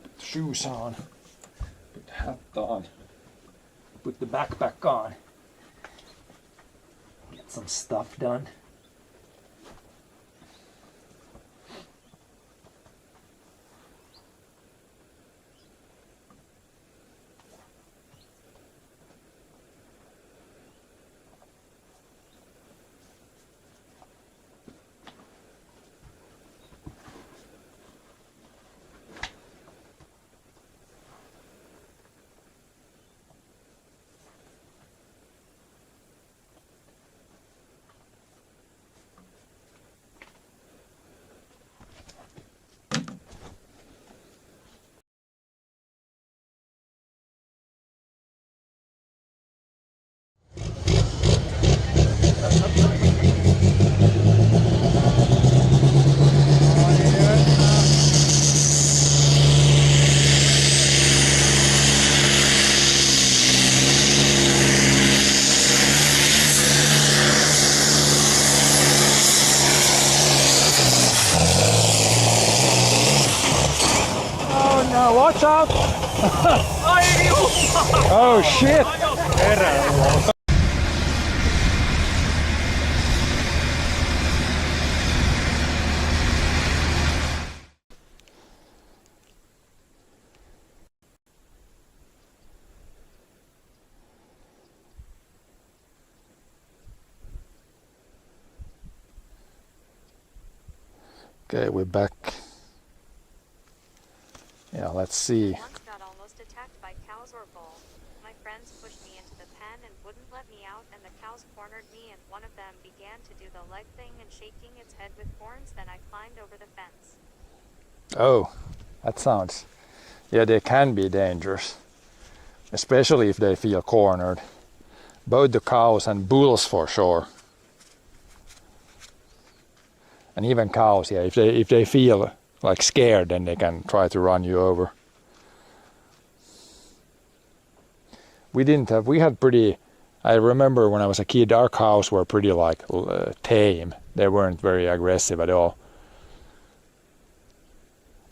Put the shoes on. Put the hat on. Put the backpack on. Get some stuff done. Oh no, watch out! Oh shit! Okay, we're back. Yeah, let's see. Once got almost attacked by cows or bull. My friends pushed me into the pen and wouldn't let me out, and the cows cornered me, and one of them began to do the leg thing and shaking its head with horns. Then I climbed over the fence. Oh, that sounds... Yeah, they can be dangerous. especially if they feel cornered. Both the cows and bulls for sure. And even cows, yeah, if they feel like scared, then they can try to run you over. We had pretty, I remember when I was a kid, our cows were pretty like tame. They weren't very aggressive at all.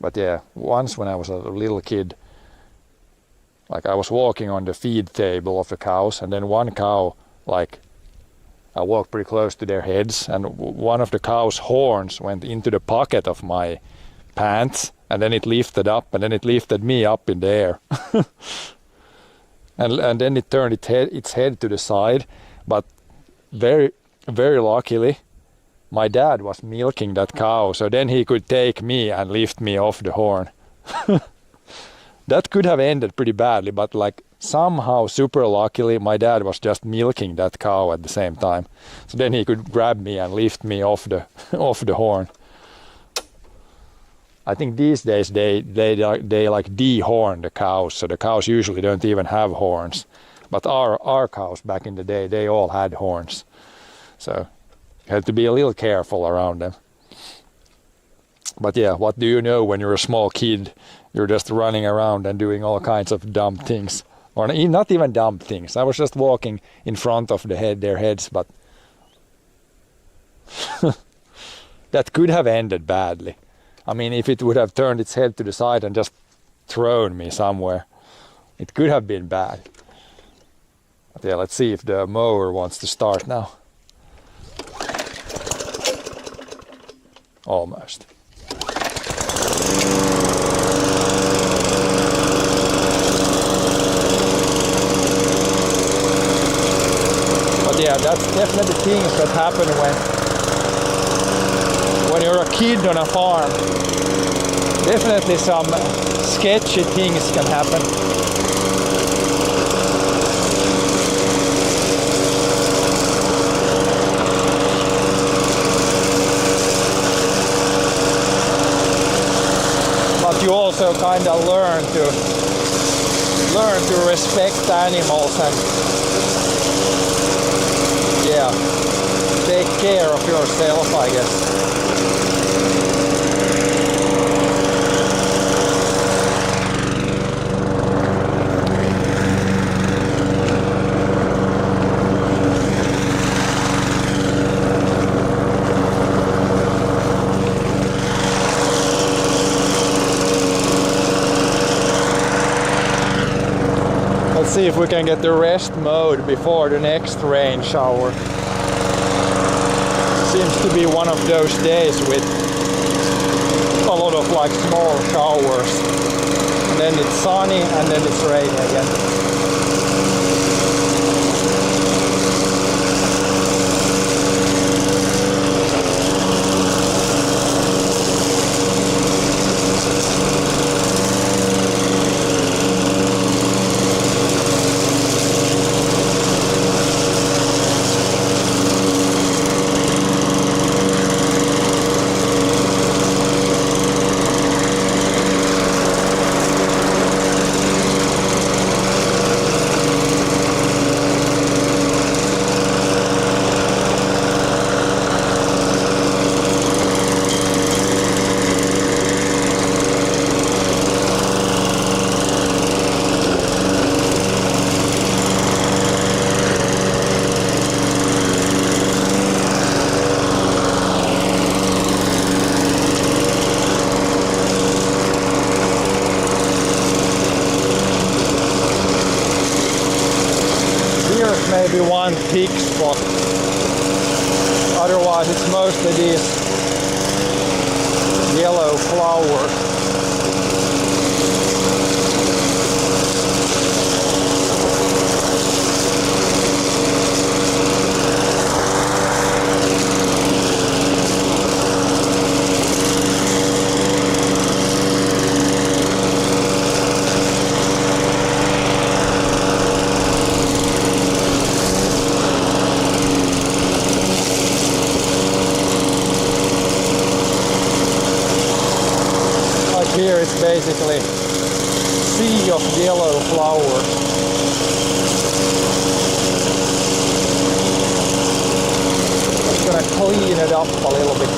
But yeah, once when I was a little kid, like I was walking on the feed table of the cows, and then one cow, like I walked pretty close to their heads, and one of the cow's horns went into the pocket of my pants, and then it lifted up, and then it lifted me up in the air. and then it turned its head to the side, but very, very luckily, my dad was milking that cow, so then he could take me and lift me off the horn. That could have ended pretty badly, but like somehow super luckily my dad was just milking that cow at the same time. So then he could grab me and lift me off the horn. I think these days they like dehorn the cows, so the cows usually don't even have horns. But our cows back in the day, they all had horns. So you had to be a little careful around them. But yeah, what do you know when you're a small kid? You're just running around and doing all kinds of dumb things. Or not even dumb things. I was just walking in front of their heads, but that could have ended badly. I mean, if it would have turned its head to the side and just thrown me somewhere, it could have been bad. But yeah, let's see if the mower wants to start now. Almost. But yeah, that's definitely things that happen when you're a kid on a farm. Definitely some sketchy things can happen. But you also kind of learn to respect animals and yeah, take care of yourself, I guess. Let's see if we can get the rest mode before the next rain shower. Seems to be one of those days with a lot of like small showers. And then it's sunny and then it's raining again. Maybe one peak spot. Otherwise it's mostly these yellow flowers. Here it's basically sea of yellow flowers. Just gonna clean it up a little bit.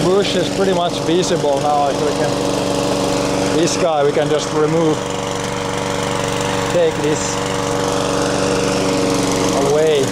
Bush is pretty much visible now, so we can, this guy we can just remove, take this away.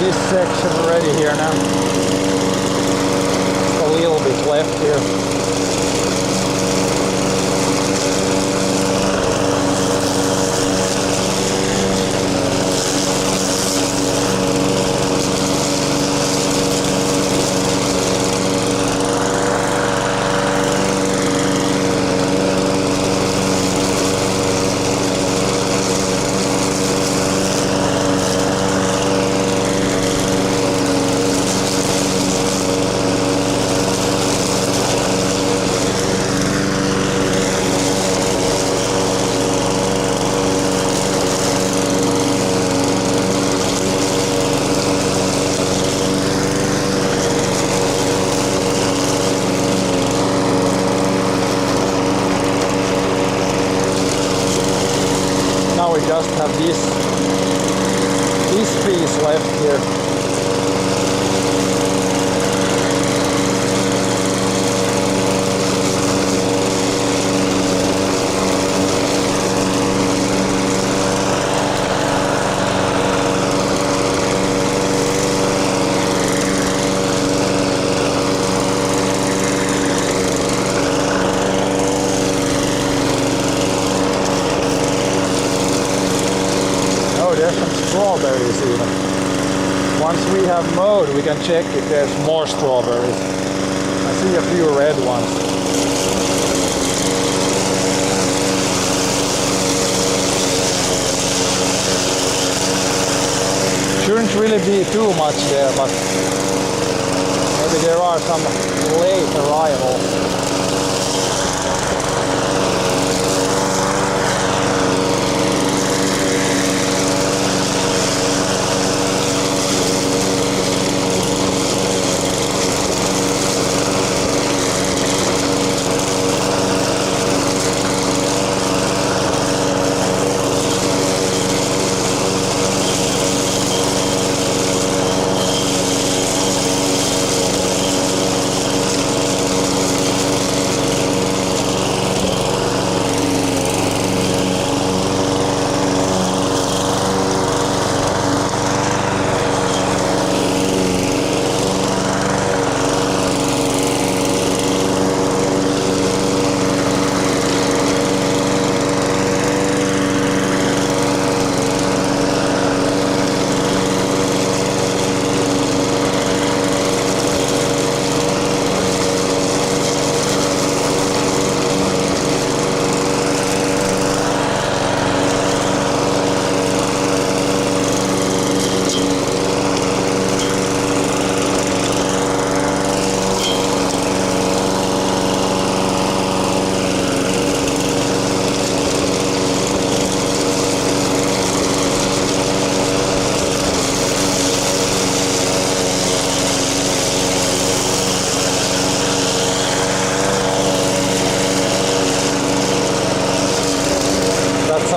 This section already here now. A little bit left here. Now we just have this piece left here. There's some strawberries even. Once we have mowed, we can check if there's more strawberries. I see a few red ones. Shouldn't really be too much there, but maybe there are some late arrivals.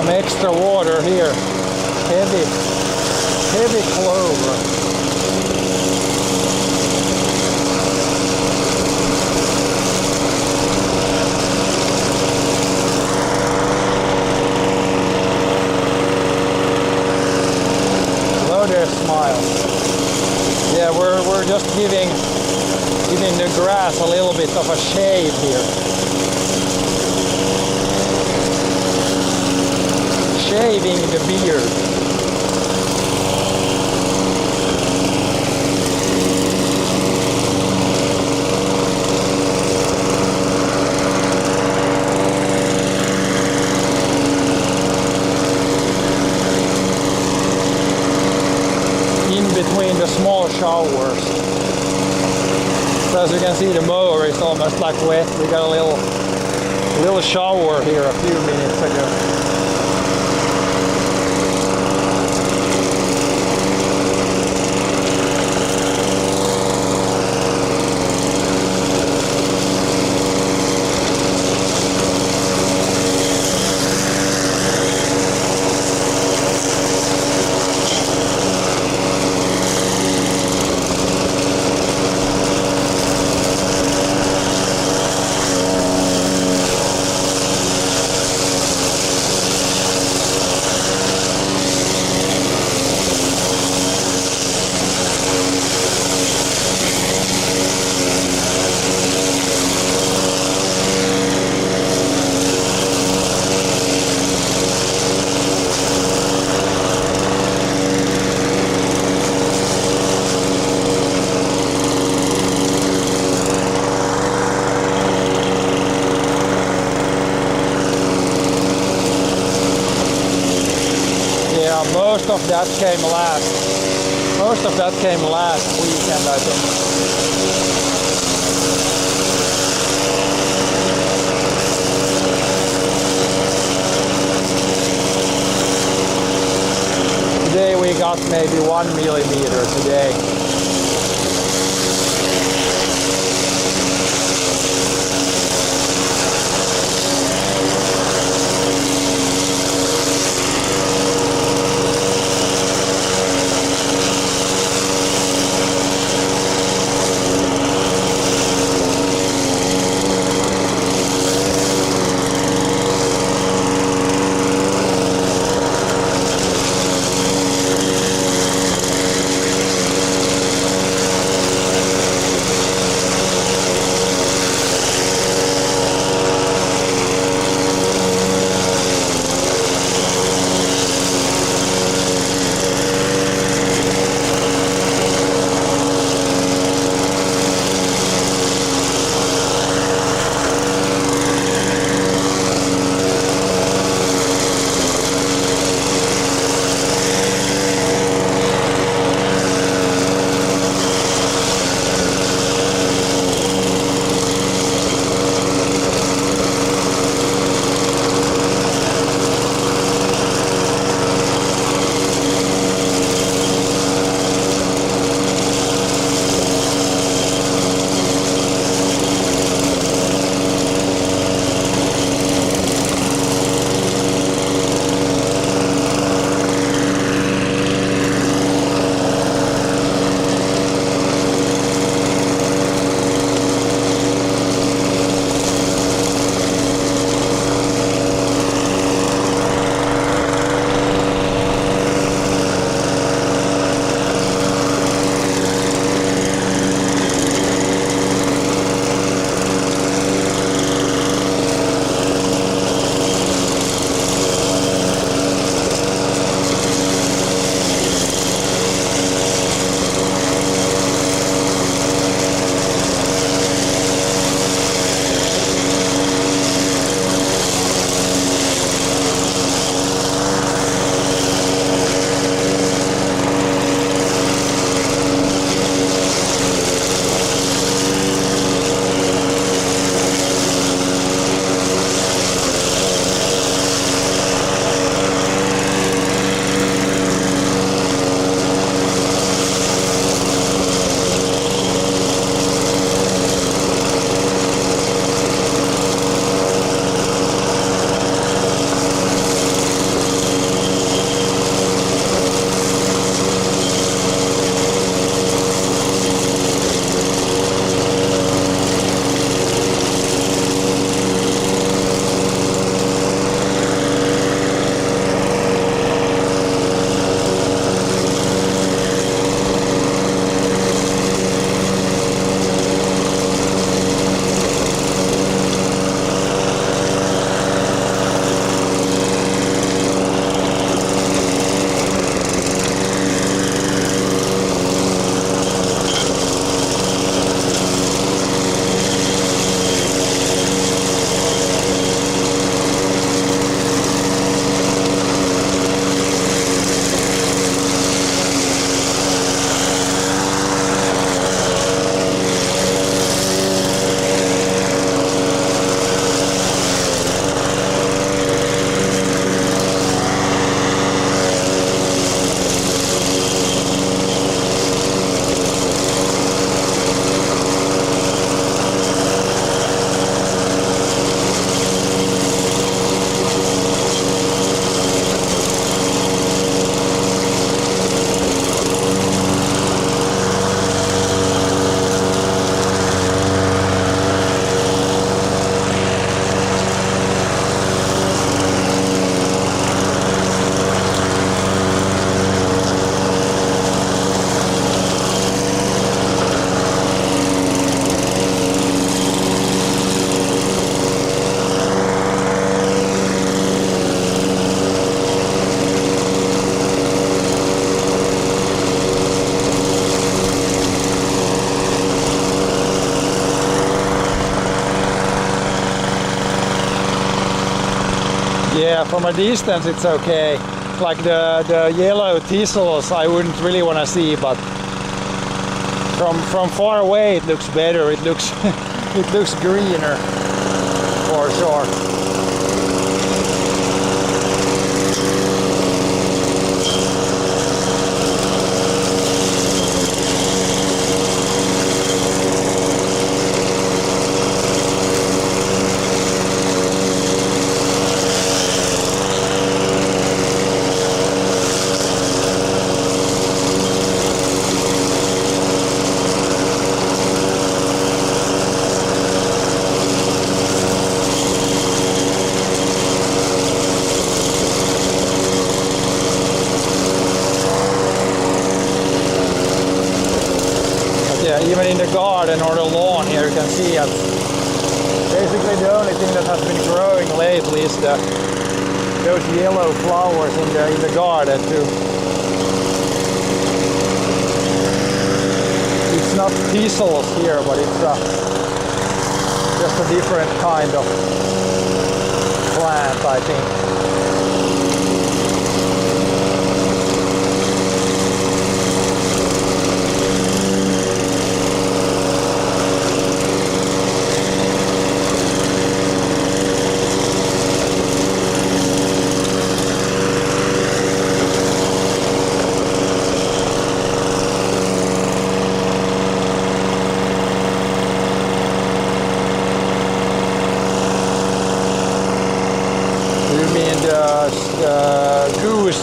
Some extra water here. Heavy clover. Their smile. Yeah, we're just giving the grass a little bit of a shave here. Shaving the beard. Between the small showers. So as you can see, the mower is almost like wet. We got a little shower here a few minutes ago. Most of that came last weekend, I think. Today we got maybe 1 millimeter today. Yeah, from a distance it's okay. Like the yellow thistles I wouldn't really want to see, but from far away it looks better. It looks it looks greener for sure. Yeah, even in the garden or the lawn here you can see that basically the only thing that has been growing lately is those yellow flowers in the garden too. It's not thistles here, but it's just a different kind of plant, I think.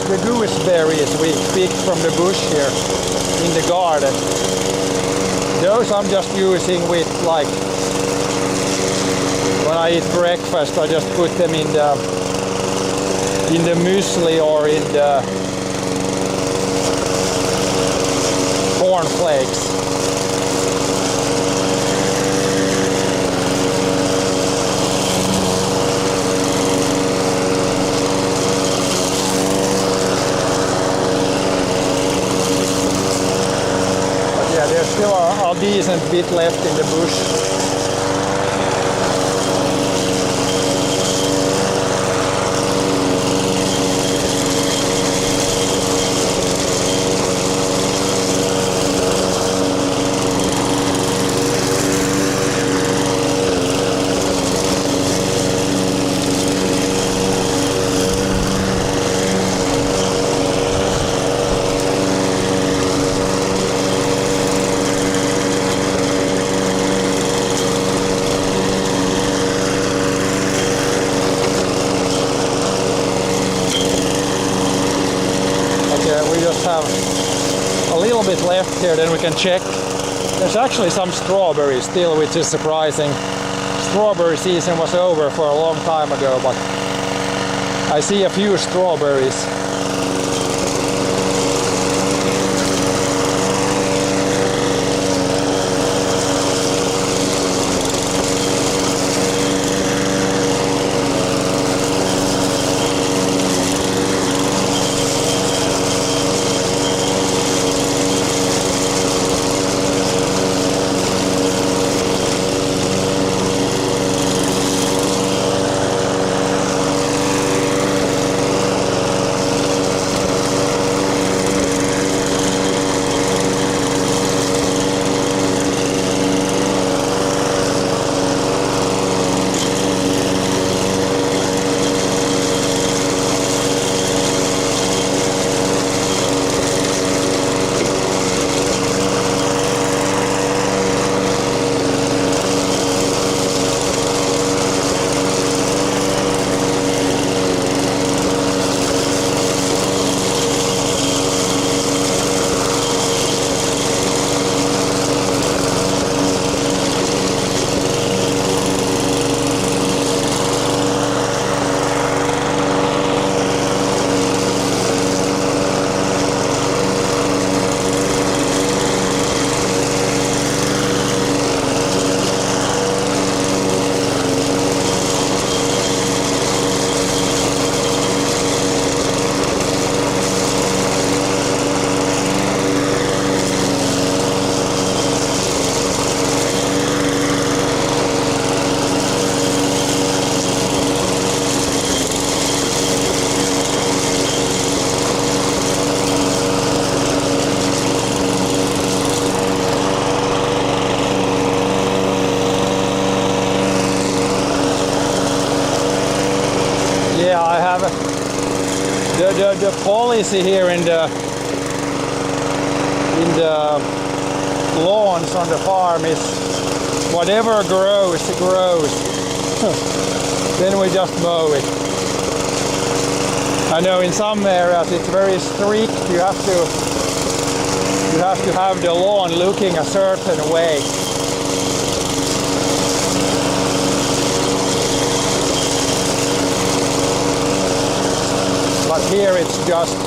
The gooseberries we picked from the bush here in the garden. Those I'm just using with, like, when I eat breakfast I just put them in the muesli or in the cornflakes. There's still a decent bit left in the bush. We just have a little bit left here, then we can check. There's actually some strawberries still, which is surprising. Strawberry season was over for a long time ago, but I see a few strawberries. yeah, I have the policy here in the lawns on the farm is whatever grows, it grows. Then we just mow it. I know in some areas it's very strict. You have to have the lawn looking a certain way. But here it's just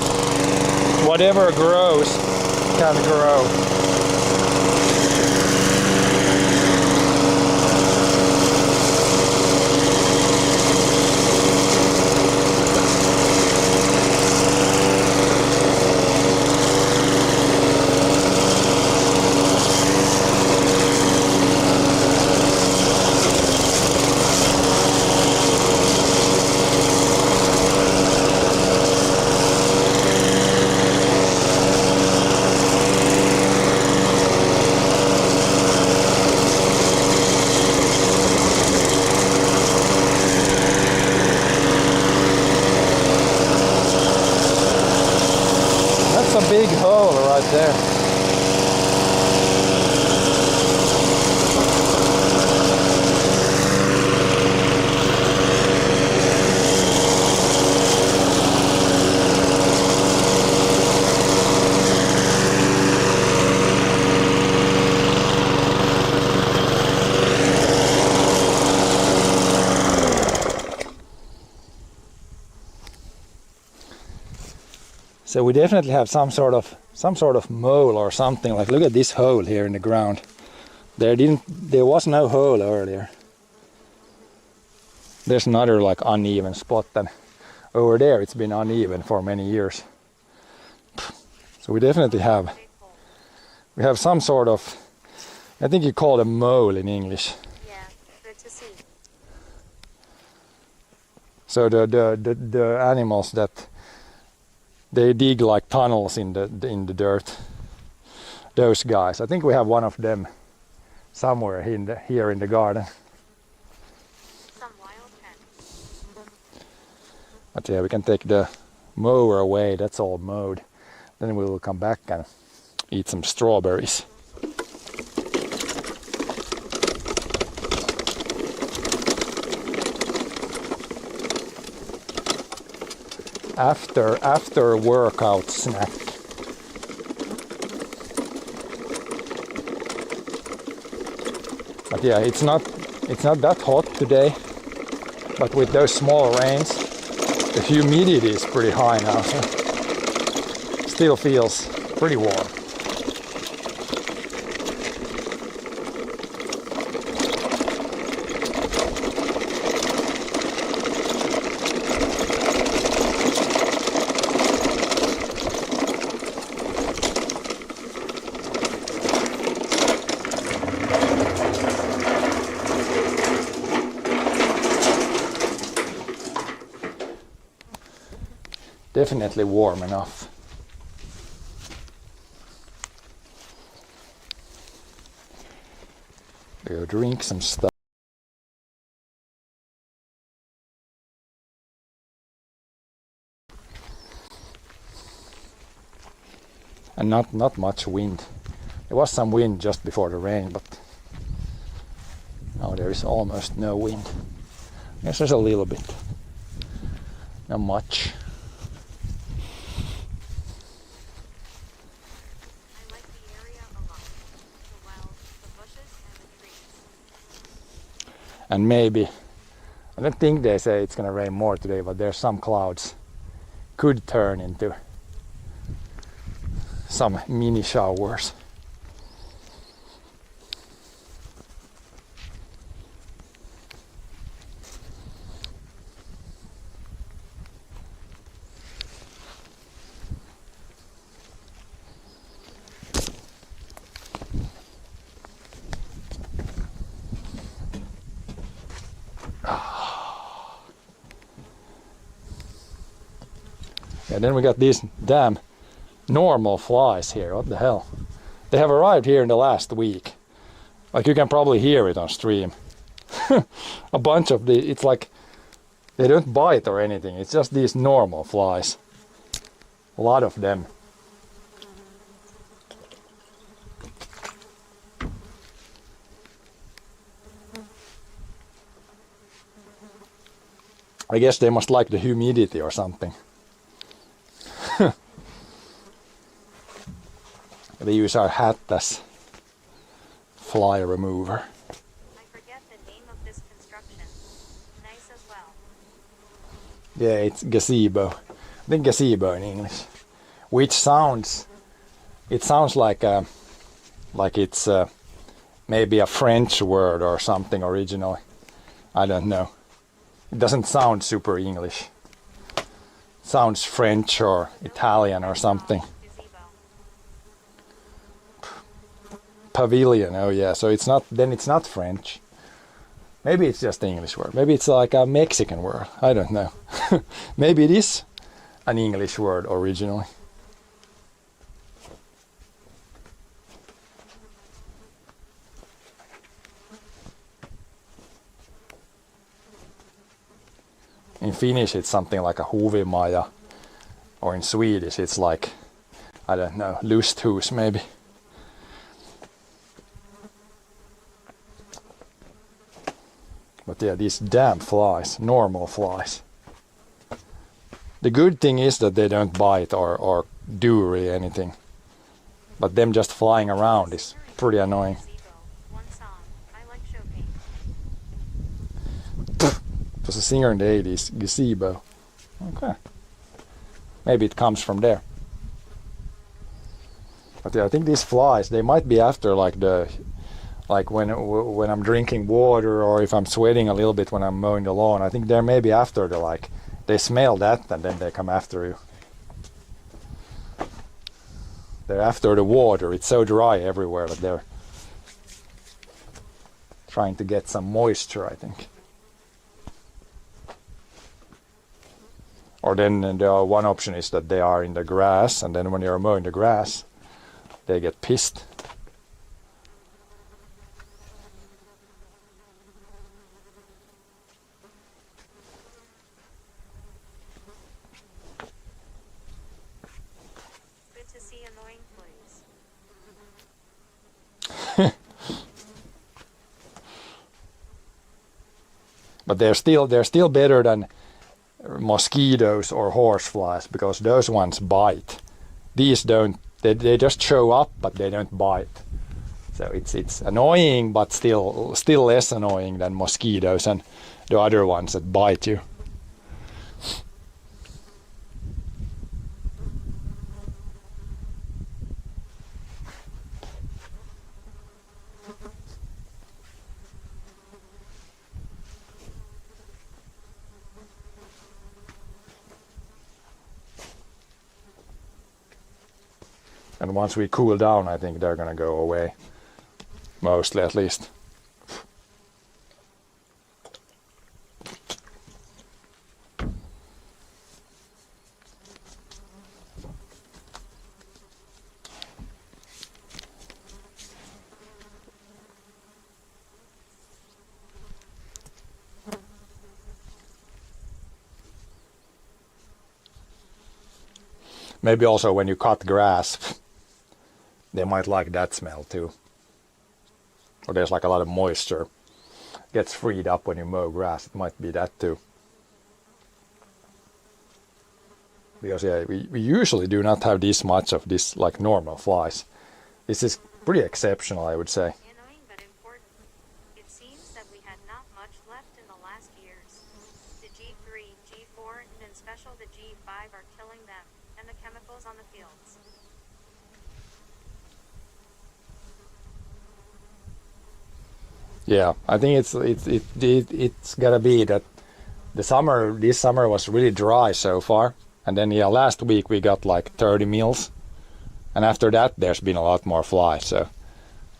whatever grows can grow. A big hole right there. So we definitely have some sort of mole or something. Like, look at this hole here in the ground. There was no hole earlier. There's another like uneven spot, and over there it's been uneven for many years. So we definitely have some sort of, I think you call it a mole in English. Yeah, good to see. So the animals that they dig like tunnels in the dirt. Those guys. I think we have one of them somewhere here in the garden. Some wild hen. But yeah, we can take the mower away. That's all mowed. Then we will come back and eat some strawberries. After workout snack. But yeah, it's not that hot today. But with those small rains, the humidity is pretty high now, so still feels pretty warm. Definitely warm enough. Go drink some stuff. And not much wind. There was some wind just before the rain, but now there is almost no wind. Yes, there's a little bit. Not much. And maybe, I don't think they say it's gonna rain more today, but there's some clouds could turn into some mini showers. And then we got these damn normal flies here. What the hell? They have arrived here in the last week. Like, you can probably hear it on stream. A bunch of it's like They don't bite or anything. It's just these normal flies. A lot of them. I guess they must like the humidity or something. They use our hat as fly remover. I forget the name of this construction. Nice as well. Yeah, it's gazebo. I think gazebo in English. Which sounds, it sounds like it's maybe a French word or something originally. I don't know. It doesn't sound super English. Sounds French or Italian or something. Gazebo. Pavilion, oh yeah, so it's not, then it's not French. Maybe it's just an English word. Maybe it's like a Mexican word. I don't know. Maybe it is an English word originally. In Finnish it's something like a huvimaja, or in Swedish it's like, I don't know, lusthus maybe. But yeah, these damn flies, normal flies. The good thing is that they don't bite or do really anything. But them just flying around is pretty annoying. Gazebo. One song. I like Chopin. It was a singer in the 80s, gazebo. Okay. Maybe it comes from there. But yeah, I think these flies, they might be after like when I'm drinking water, or if I'm sweating a little bit when I'm mowing the lawn. I think they're maybe after they smell that and then they come after you. They're after the water. It's so dry everywhere that they're trying to get some moisture, I think. Or then one option is that they are in the grass, and then when you're mowing the grass, they get pissed. Good to see annoying flies. But they're still better than mosquitoes or horseflies, because those ones bite. These don't. They just show up, but they don't bite. So it's annoying, but still less annoying than mosquitoes and the other ones that bite you. And once we cool down, I think they're gonna go away. Mostly, at least. Maybe also when you cut grass, they might like that smell too. Or there's like a lot of moisture gets freed up when you mow grass. It might be that too. Because yeah, we usually do not have this much of this like normal flies. This is pretty exceptional, I would say. Annoying but important. It seems that we had not much left in the last years. The G3, G4, and in special the G5 are killing them, and the chemicals on the fields. Yeah, I think it's gotta be that this summer was really dry so far, and then yeah, last week we got like 30 mils, and after that there's been a lot more flies. So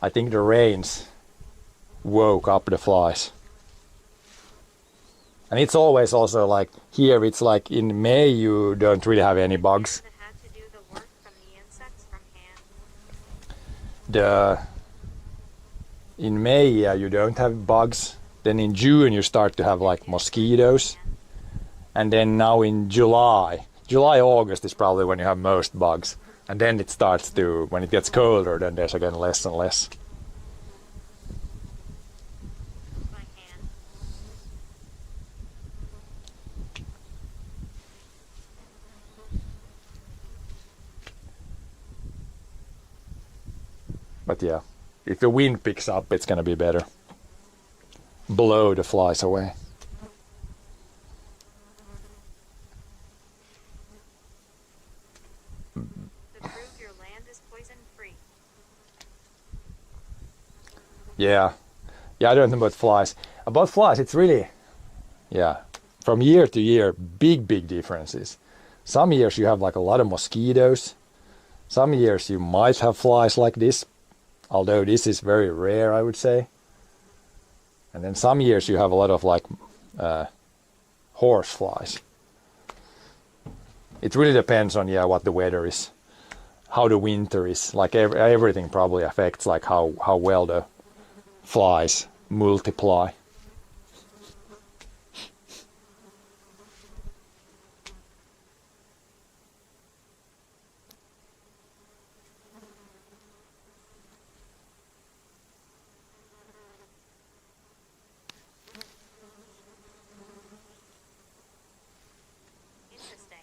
I think the rains woke up the flies. And it's always also like here, it's like in May you don't really have any bugs. That had to do the work from the insects from hand. In May, yeah, you don't have bugs. Then in June you start to have like mosquitoes. and then now in July, August is probably when you have most bugs. And then it starts to, when it gets colder, then there's again less and less. My hand. But yeah, if the wind picks up, it's gonna be better. Blow the flies away. To prove your land is poison free. Yeah, I don't know about flies. About flies, it's really, yeah, from year to year, big differences. Some years you have like a lot of mosquitoes. Some years you might have flies like this, although this is very rare, I would say. And then some years you have a lot of like horse flies. It really depends on what the weather is, how the winter is. Like everything probably affects like how well the flies multiply. Interesting.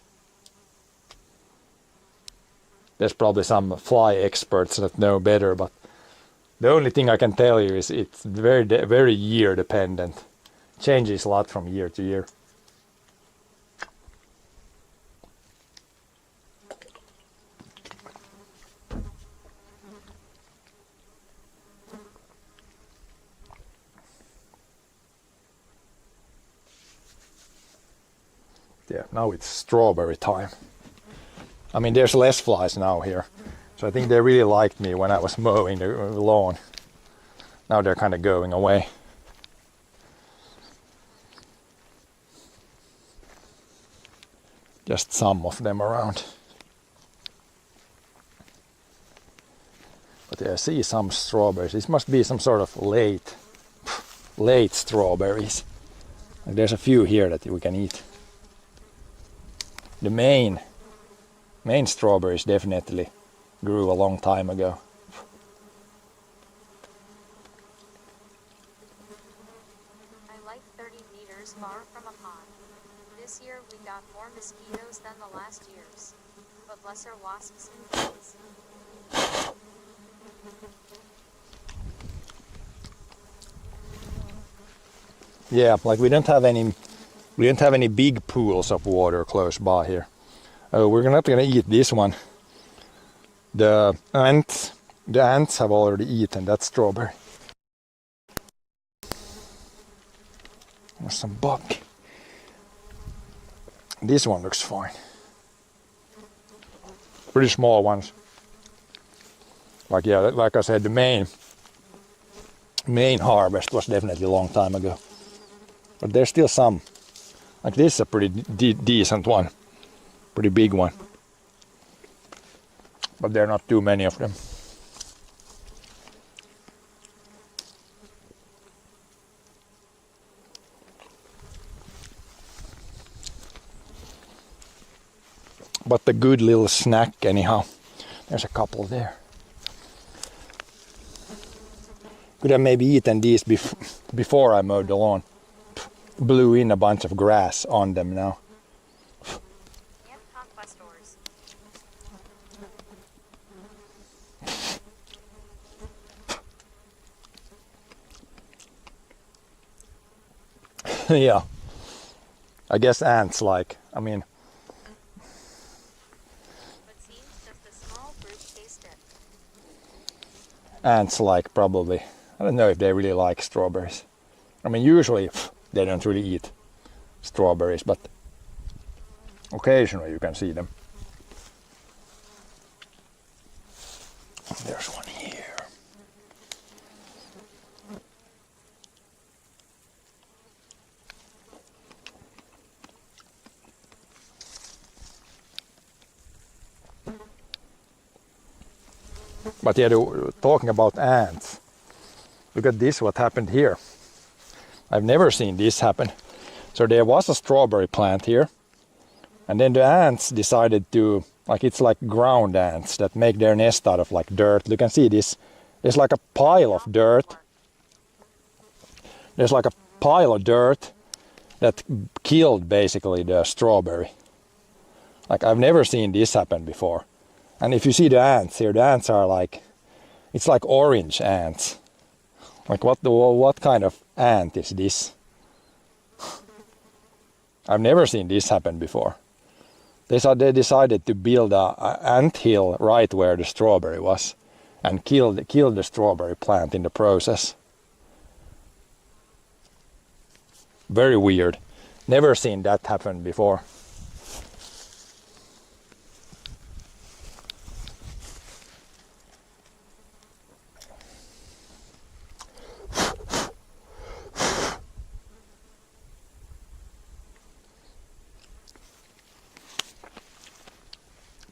There's probably some fly experts that know better, but the only thing I can tell you is it's very year dependent. Changes a lot from year to year. Yeah, now it's strawberry time. I mean, there's less flies now here. So I think they really liked me when I was mowing the lawn. Now they're kind of going away. Just some of them around. But yeah, I see some strawberries. This must be some sort of late strawberries. Like there's a few here that we can eat. The main strawberries definitely grew a long time ago. I like 30 meters far from a pond. This year we got more mosquitoes than the last years, but lesser wasps and bees. Yeah, like we don't have any big pools of water close by here. Oh, we're not gonna eat this one. The ants have already eaten that strawberry. There's some bug. This one looks fine. Pretty small ones. Like I said, the main harvest was definitely a long time ago. But there's still some. Like this is a pretty decent one. Pretty big one. But there are not too many of them. But a good little snack anyhow. There's a couple there. Could have maybe eaten these before I mowed the lawn. Blew in a bunch of grass on them now. And conquestors. Yeah. I guess ants like, I mean, But seems just a small fruit taste it. ants like probably, I don't know if they really like strawberries. I mean, usually they don't really eat strawberries, but occasionally you can see them. There's one here. But yeah, talking about ants, look at this, what happened here. I've never seen this happen. So there was a strawberry plant here, and then the ants decided to, like, it's like ground ants that make their nest out of like dirt. You can see this. There's like a pile of dirt. There's like a pile of dirt that killed basically the strawberry. Like, I've never seen this happen before. And if you see the ants here, the ants are like, it's like orange ants. Like, what kind of ant is this? I've never seen this happen before. They decided to build a ant hill right where the strawberry was, and killed the strawberry plant in the process. Very weird. Never seen that happen before.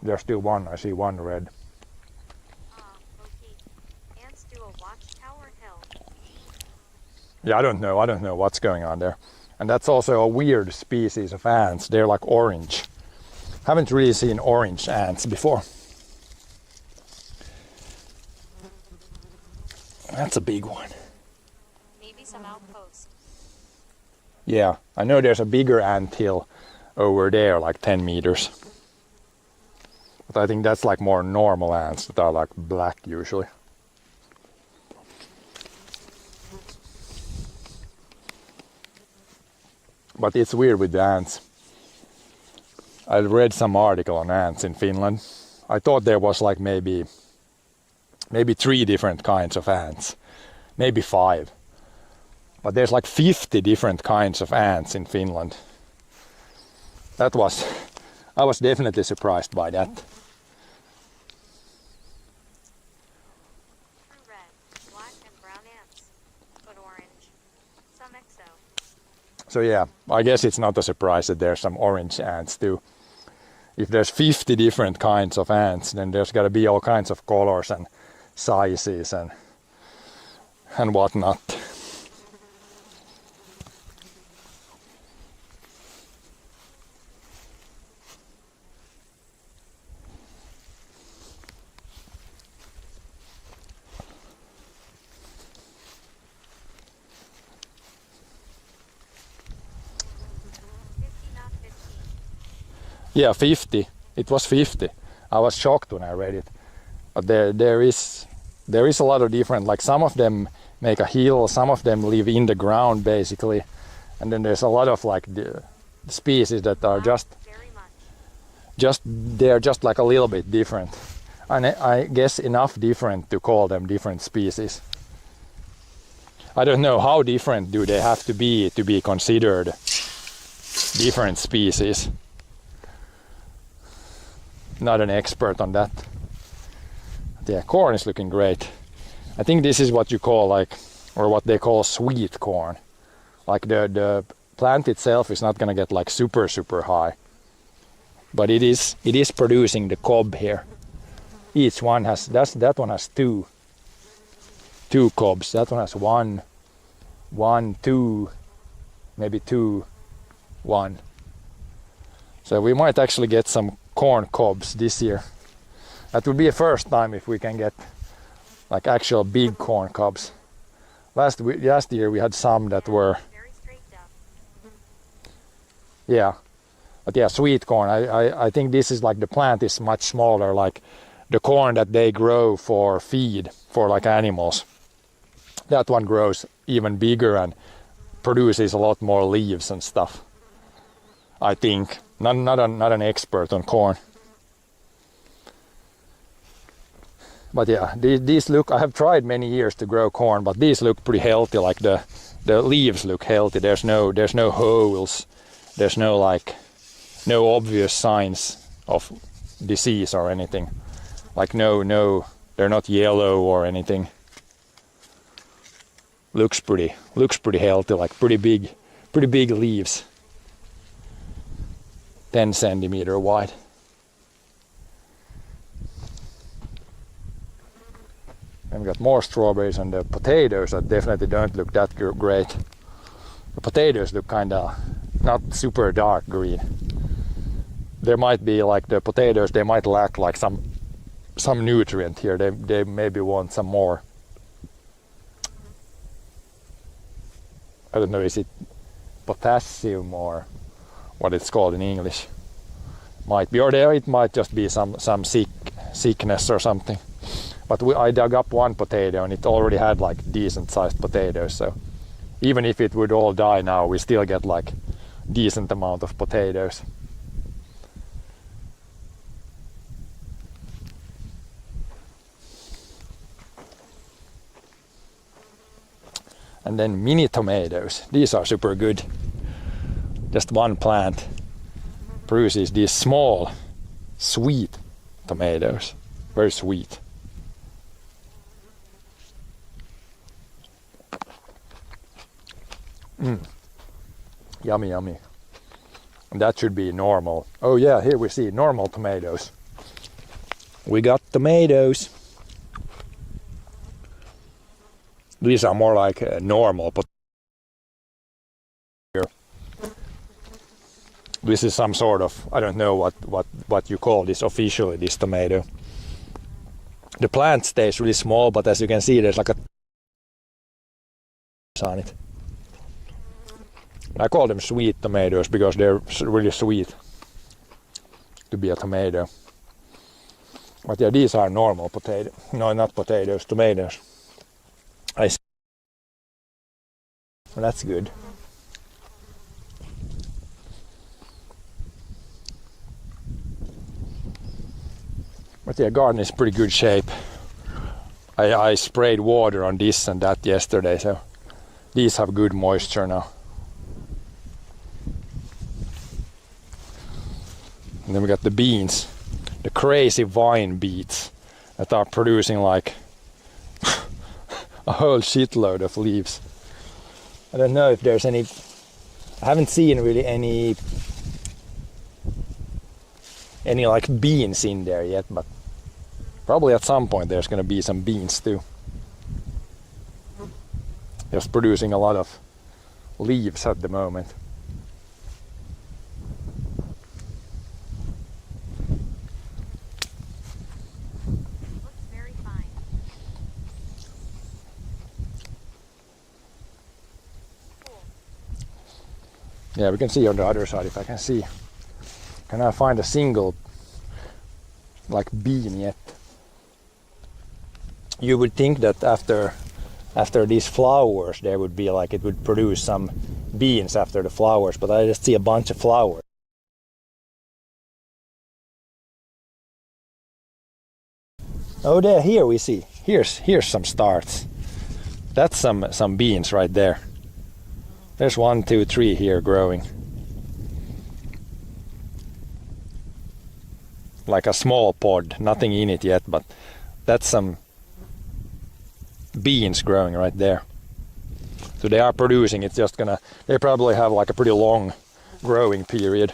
There's still one. I see one red. Okay. Ants do a watchtower hill. Yeah, I don't know what's going on there. And that's also a weird species of ants. They're like orange. Haven't really seen orange ants before. That's a big one. Maybe some outpost. Yeah, I know there's a bigger ant hill over there, like 10 meters. But I think that's like more normal ants that are like black usually. But it's weird with the ants. I read some article on ants in Finland. I thought there was like maybe 3 different kinds of ants. Maybe 5. But there's like 50 different kinds of ants in Finland. I was definitely surprised by that. True red, black and brown ants. But orange. Some exo. So yeah, I guess it's not a surprise that there's some orange ants too. If there's 50 different kinds of ants, then there's got to be all kinds of colors and sizes and whatnot. Yeah, 50. It was 50. I was shocked when I read it. But there is a lot of different, like some of them make a hill, some of them live in the ground basically. And then there's a lot of like the species that are they're just like a little bit different. And I guess enough different to call them different species. I don't know how different do they have to be considered different species. Not an expert on that. Yeah, corn is looking great. I think this is what you call like, or what they call sweet corn. Like the plant itself is not gonna get like super high, but it is producing the cob here. Each one has that one has two cobs. That one has one, two, maybe 2, 1. So we might actually get some corn cobs this year. That would be the first time if we can get like actual big corn cobs. Last year we had some that were, yeah, but yeah, sweet corn. I think this is like, the plant is much smaller, like the corn that they grow for feed for like animals. That one grows even bigger and produces a lot more leaves and stuff. I think. Not an expert on corn. But yeah, these look, I have tried many years to grow corn, but these look pretty healthy. Like the leaves look healthy. There's no holes. There's no obvious signs of disease or anything. Like no, they're not yellow or anything. Looks pretty healthy, like pretty big leaves. 10 centimeter wide. And we got more strawberries, and the potatoes that definitely don't look that great. The potatoes look kinda not super dark green. There might be like the potatoes, they might lack like some nutrient here. They maybe want some more. I don't know, is it potassium or what it's called in English? Might be, or there it might just be some sickness or something. But I dug up one potato and it already had like decent sized potatoes, so even if it would all die now, we still get like decent amount of potatoes. And then mini tomatoes, these are super good. Just one plant produces these small, sweet tomatoes, very sweet. Yummy, yummy. And that should be normal. Oh yeah, here we see normal tomatoes. We got tomatoes. These are more like normal, but this is some sort of, I don't know what you call this officially, this tomato. The plant stays really small, but as you can see, there's like a on it. I call them sweet tomatoes because they're really sweet to be a tomato. But yeah, these are normal potatoes. No, not potatoes, tomatoes. I see. Well, that's good. But yeah, garden is pretty good shape. I sprayed water on this and that yesterday, so these have good moisture now. And then we got the beans, the crazy vine beets that are producing like a whole shitload of leaves. I don't know if there's any, I haven't seen really any like beans in there yet, but probably at some point there's gonna be some beans too. Just producing a lot of leaves at the moment. Looks very fine. Cool. Yeah, we can see on the other side if I can see. Can I find a single like bean yet? You would think that after these flowers there would be like, it would produce some beans after the flowers, but I just see a bunch of flowers. Oh, there, here we see. Here's some starts. That's some beans right there. There's 1, 2, 3 here growing. Like a small pod, nothing in it yet, but that's some beans growing right there. So they are producing, it's just gonna, they probably have like a pretty long growing period.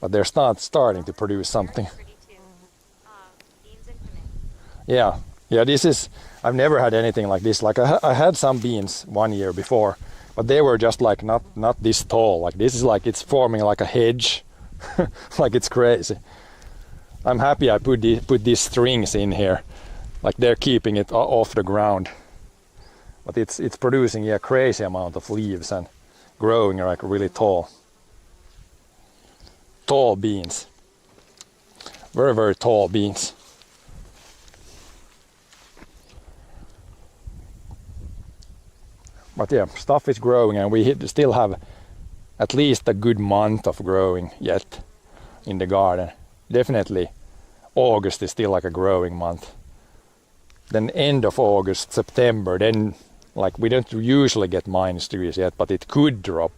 But they're starting to produce something. Pretty too. Beans and tomatoes. Yeah, this is, I've never had anything like this. Like I had some beans one year before, but they were just like not this tall. Like this is like, it's forming like a hedge. Like it's crazy. I'm happy I put these strings in here. Like they're keeping it off the ground. But it's producing a crazy amount of leaves and growing like really tall. Tall beans. Very, very tall beans. But yeah, stuff is growing and we still have at least a good month of growing yet in the garden. Definitely August is still like a growing month. Then end of August, September, then like we don't usually get -degrees yet, but it could drop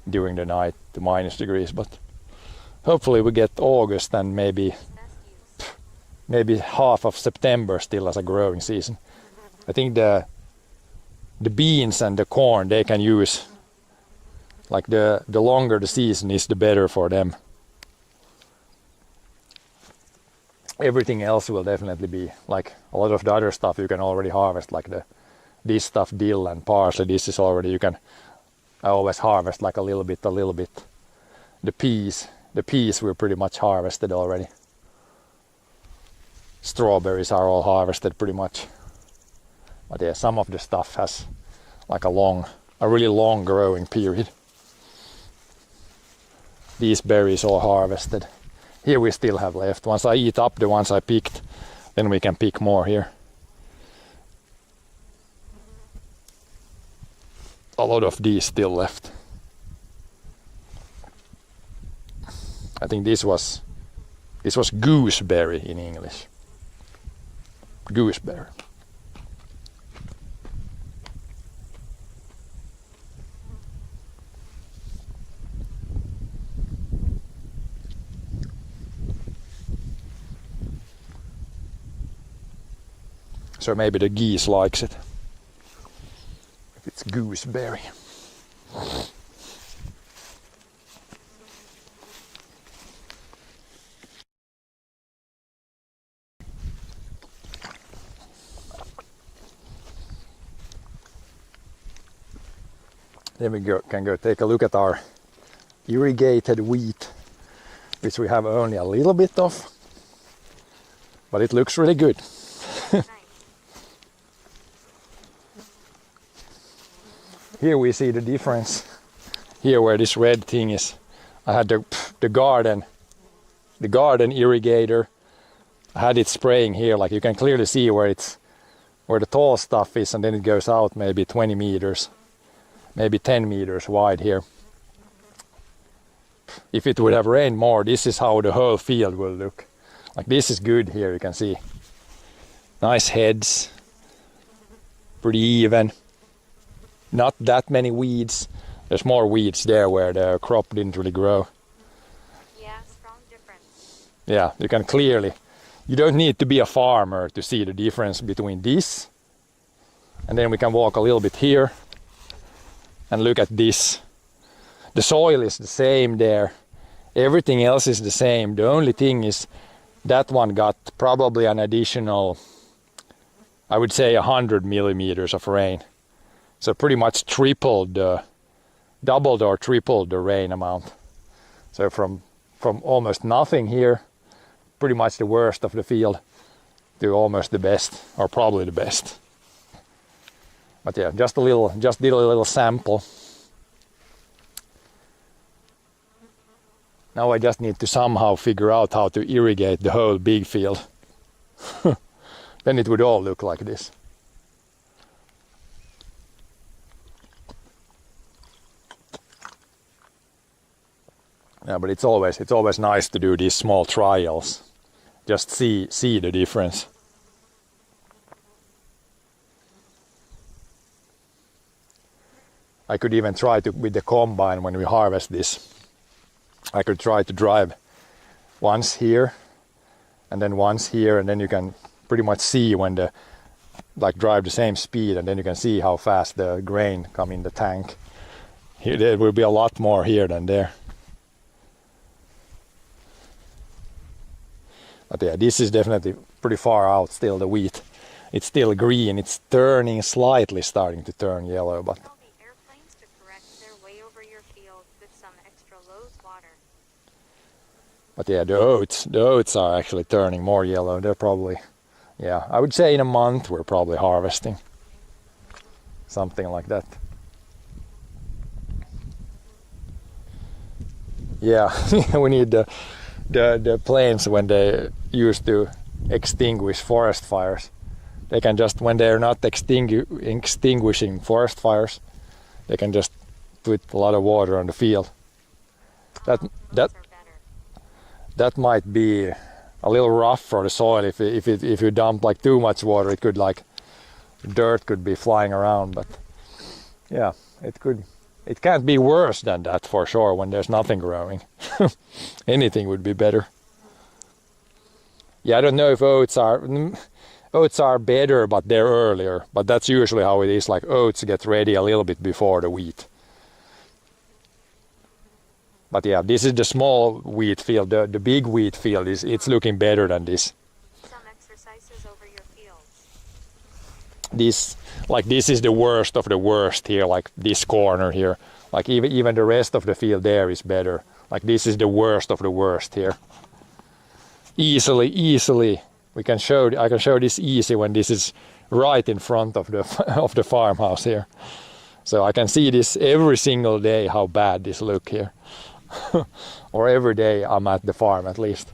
during the night to -degrees. But hopefully we get August and maybe half of September still as a growing season. I think the beans and the corn, they can use, like the longer the season is, the better for them. Everything else will definitely be, like a lot of the other stuff you can already harvest, like this stuff, dill and parsley, this is already, you can I always harvest like a little bit. The peas were pretty much harvested already. Strawberries are all harvested pretty much. But yeah, some of the stuff has like a really long growing period. These berries all harvested. Here we still have left. Once I eat up the ones I picked, then we can pick more here. A lot of these still left. I think this was gooseberry in English. Gooseberry. So maybe the geese likes it. If it's gooseberry. Then we can go take a look at our irrigated wheat, which we have only a little bit of, but it looks really good. Nice. Here we see the difference. Here where this red thing is, I had the garden irrigator. I had it spraying here, like you can clearly see where the tall stuff is, and then it goes out maybe 20 meters, maybe 10 meters wide here. If it would have rained more, this is how the whole field will look. Like this is good here, you can see. Nice heads, pretty even. Not that many weeds. There's more weeds there where the crop didn't really grow. Yeah, strong difference. Yeah, you can clearly, you don't need to be a farmer to see the difference between this. And then we can walk a little bit here and look at this. The soil is the same there. Everything else is the same. The only thing is that one got probably an additional, I would say 100 millimeters of rain. So pretty much doubled or tripled the rain amount. So from almost nothing here, pretty much the worst of the field, to almost the best, or probably the best. But yeah, just did a little sample. Now I just need to somehow figure out how to irrigate the whole big field. Then it would all look like this. Yeah, but it's always nice to do these small trials. Just see the difference. I could even try to, with the combine when we harvest this, I could try to drive once here and then once here, and then you can pretty much see when drive the same speed, and then you can see how fast the grain come in the tank. Here there will be a lot more here than there. But yeah, this is definitely pretty far out still, the wheat. It's still green, it's turning slightly, starting to turn yellow, but Tell the airplanes to correct their way over your field with some extra loads water. But yeah, the oats are actually turning more yellow. They're probably, yeah, I would say in a month we're probably harvesting. Something like that. Yeah, we need the planes when they used to extinguish forest fires. They can just, when they're not extinguishing forest fires, they can just put a lot of water on the field. That might be a little rough for the soil. If you dump like too much water, it could, like, dirt could be flying around. But yeah, it can't be worse than that for sure when there's nothing growing. Anything would be better. Yeah, I don't know if oats are better, but they're earlier. But that's usually how it is. Like oats get ready a little bit before the wheat. But yeah, this is the small wheat field. The big wheat field it's looking better than this. Some exercises over your fields. This is the worst of the worst here. Like this corner here, Like even the rest of the field there is better. Like this is the worst of the worst here. Easily, I can show this easy when this is right in front of the of the farmhouse here. So I can see this every single day how bad this look here. Or every day I'm at the farm at least.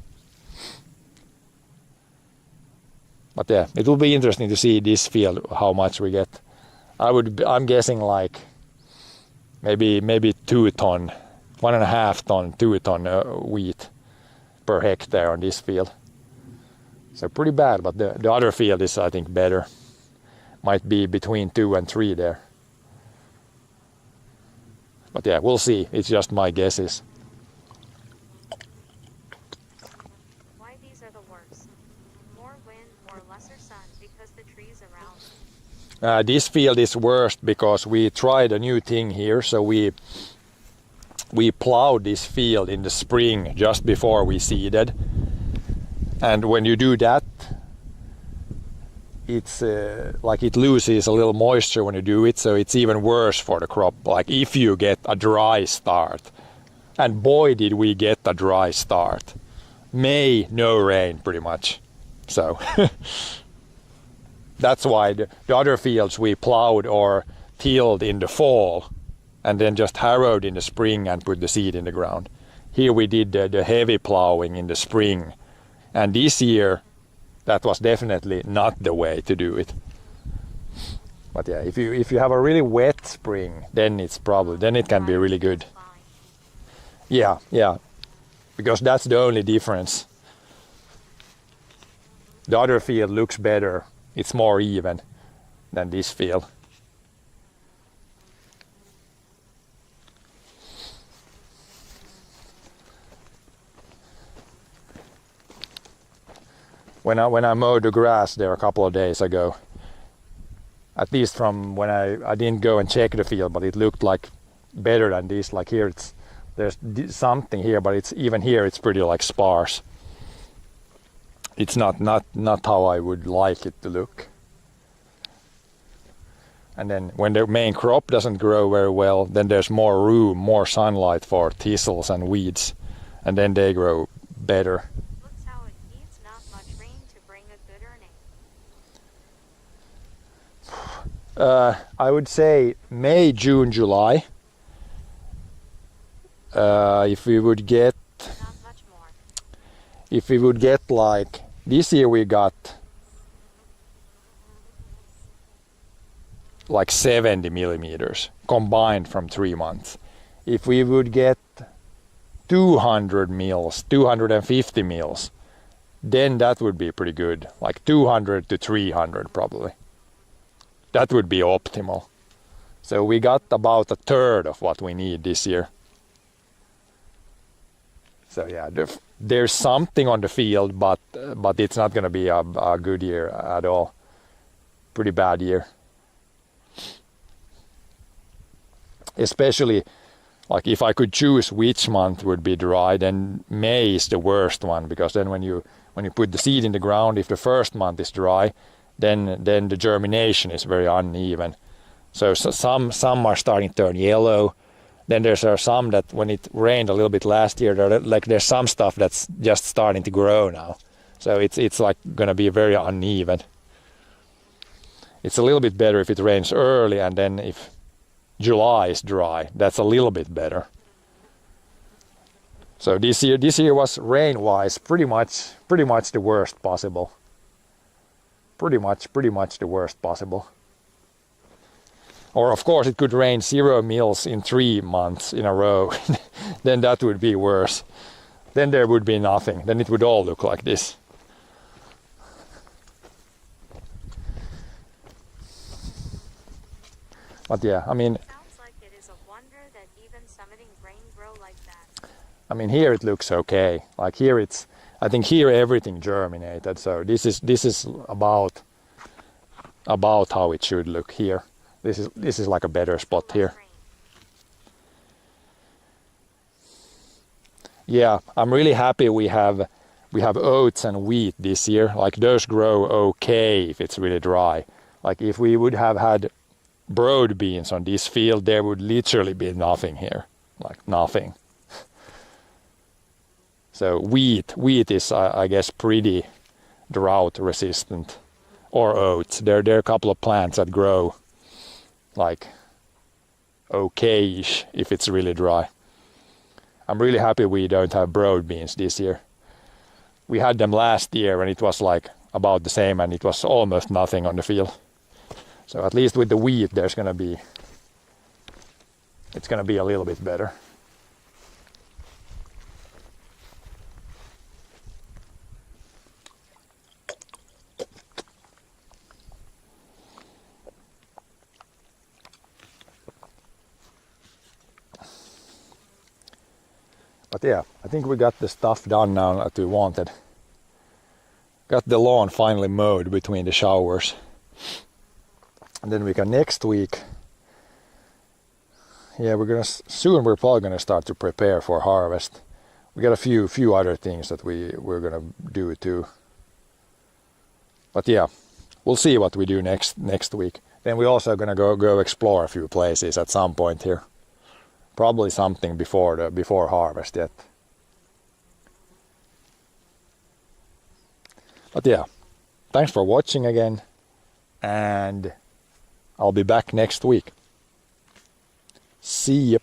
But yeah, it will be interesting to see this field how much we get. I'm guessing like maybe 2 ton, 1.5 ton, 2 ton wheat per hectare on this field. So pretty bad, but the other field is I think better. Might be between 2 and 3 there. But yeah, we'll see. It's just my guesses. Why these are the worst. More wind or lesser sun because the trees around. This field is worst because we tried a new thing here. So we plowed this field in the spring just before we seeded. And when you do that, it's like it loses a little moisture when you do it, so it's even worse for the crop. Like if you get a dry start, and boy did we get a dry start. May, no rain pretty much. So that's why the other fields we plowed or tilled in the fall and then just harrowed in the spring and put the seed in the ground. Here we did the heavy plowing in the spring, and this year that was definitely not the way to do it. But yeah, if you have a really wet spring, then it can be really good. Yeah, because that's the only difference. The other field looks better. It's more even than this field. When I mowed the grass there a couple of days ago, at least from when I didn't go and check the field, but it looked like better than this. Like here there's something here, but it's even here it's pretty like sparse. It's not how I would like it to look. And then when the main crop doesn't grow very well, then there's more room, more sunlight for thistles and weeds, and then they grow better. Looks how it needs not much rain to bring a good earning. I would say May, June, July. If we would get like this year we got like 70 millimeters combined from 3 months. If we would get 200 mils, 250 mils, then that would be pretty good. Like 200 to 300 probably. That would be optimal. So we got about a third of what we need this year. So yeah, there's something on the field, but it's not going to be a good year at all. Pretty bad year. Especially, like if I could choose which month would be dry, then May is the worst one, because then when you put the seed in the ground, if the first month is dry, then the germination is very uneven. So some are starting to turn yellow. Then there's some that when it rained a little bit last year, there's some stuff that's just starting to grow now. So it's like going to be very uneven. It's a little bit better if it rains early, and then if July is dry, that's a little bit better. So this year was rain-wise pretty much the worst possible. Pretty much the worst possible. Or of course it could rain 0 mils in 3 months in a row. Then that would be worse. Then there would be nothing. Then it would all look like this. But yeah, I mean, Sounds like it is a wonder that even summiting grain grow like that. I mean here it looks okay. Like here I think here everything germinated. So this is about how it should look here. This is like a better spot here. Yeah, I'm really happy we have oats and wheat this year. Like those grow okay if it's really dry. Like if we would have had broad beans on this field, there would literally be nothing here, like nothing. So wheat is, I guess, pretty drought resistant, or oats. There are a couple of plants that grow like okay-ish if it's really dry. I'm really happy we don't have broad beans this year. We had them last year and it was like about the same, and it was almost nothing on the field. So at least with the wheat, it's gonna be a little bit better. But yeah, I think we got the stuff done now that we wanted. Got the lawn finally mowed between the showers. And then we can next week, yeah, we're probably gonna start to prepare for harvest. We got a few other things that we're gonna do too. But yeah, we'll see what we do next week. Then we're also gonna go explore a few places at some point here. Probably something before harvest yet. But yeah, thanks for watching again, and I'll be back next week. See ya.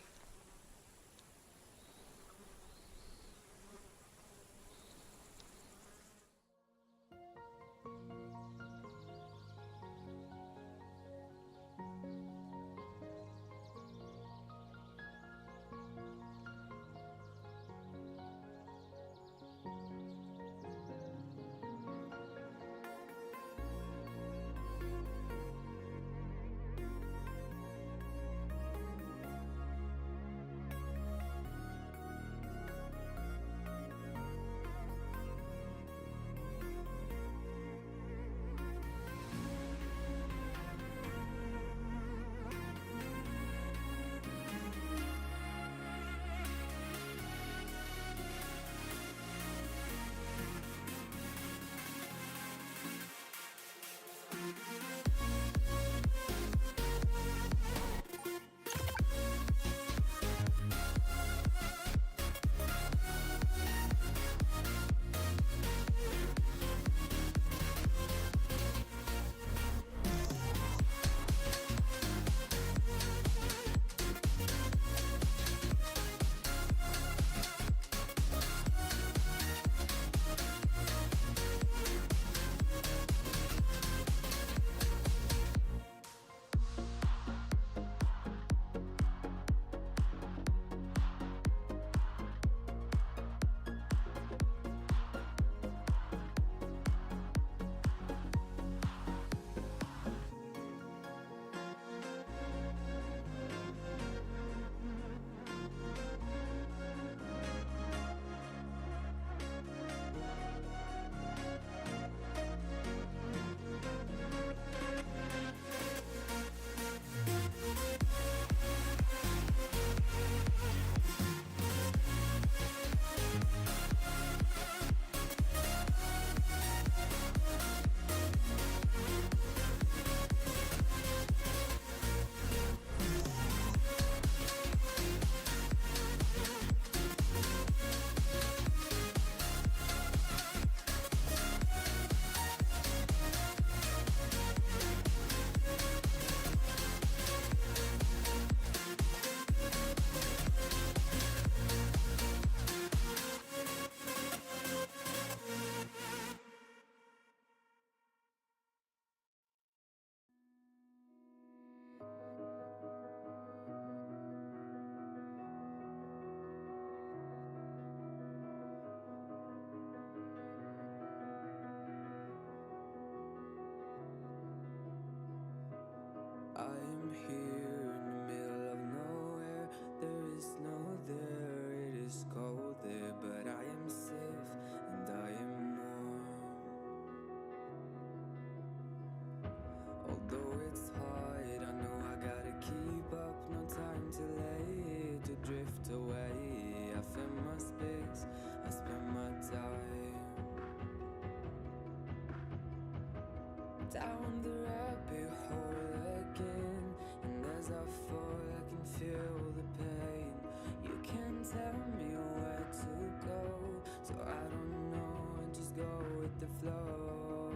So I don't know, I just go with the flow.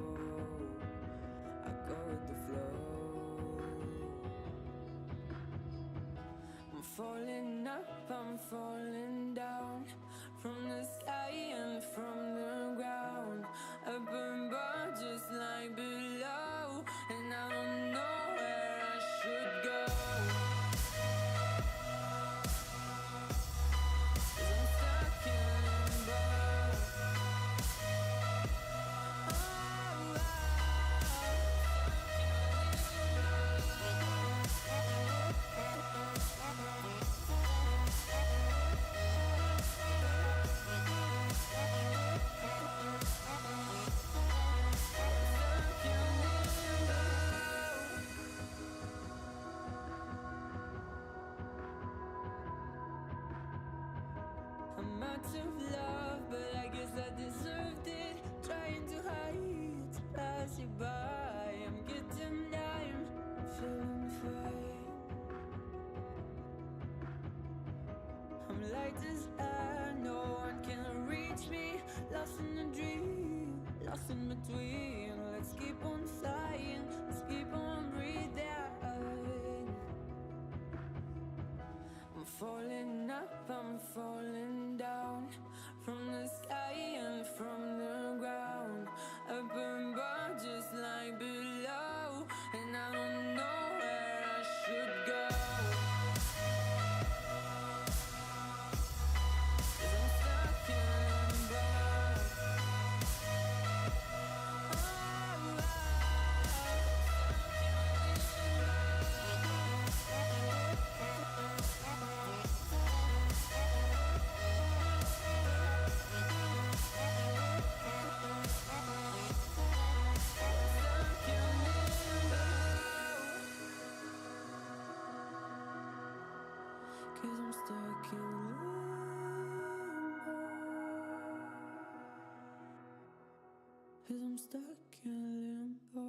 I go with the flow. I'm falling up, I'm falling down, from the sky and from the ground. Up above just like below, and I don't know where I should go. 'Cause I'm stuck in limbo. I'm out of love, but I guess I deserved it. Trying to hide, to pass you by. I'm getting down, feeling fine. I'm light as air, no one can reach me. Lost in a dream, lost in between. Let's keep on flying, let's keep on breathing. I'm falling up, I'm falling down, from the sky and from the ground. Up above just like below, and I don't know where I should go. 'Cause I'm stuck in limbo. Stuck in limbo. 'Cause I'm stuck in limbo. 'Cause I'm stuck in limbo.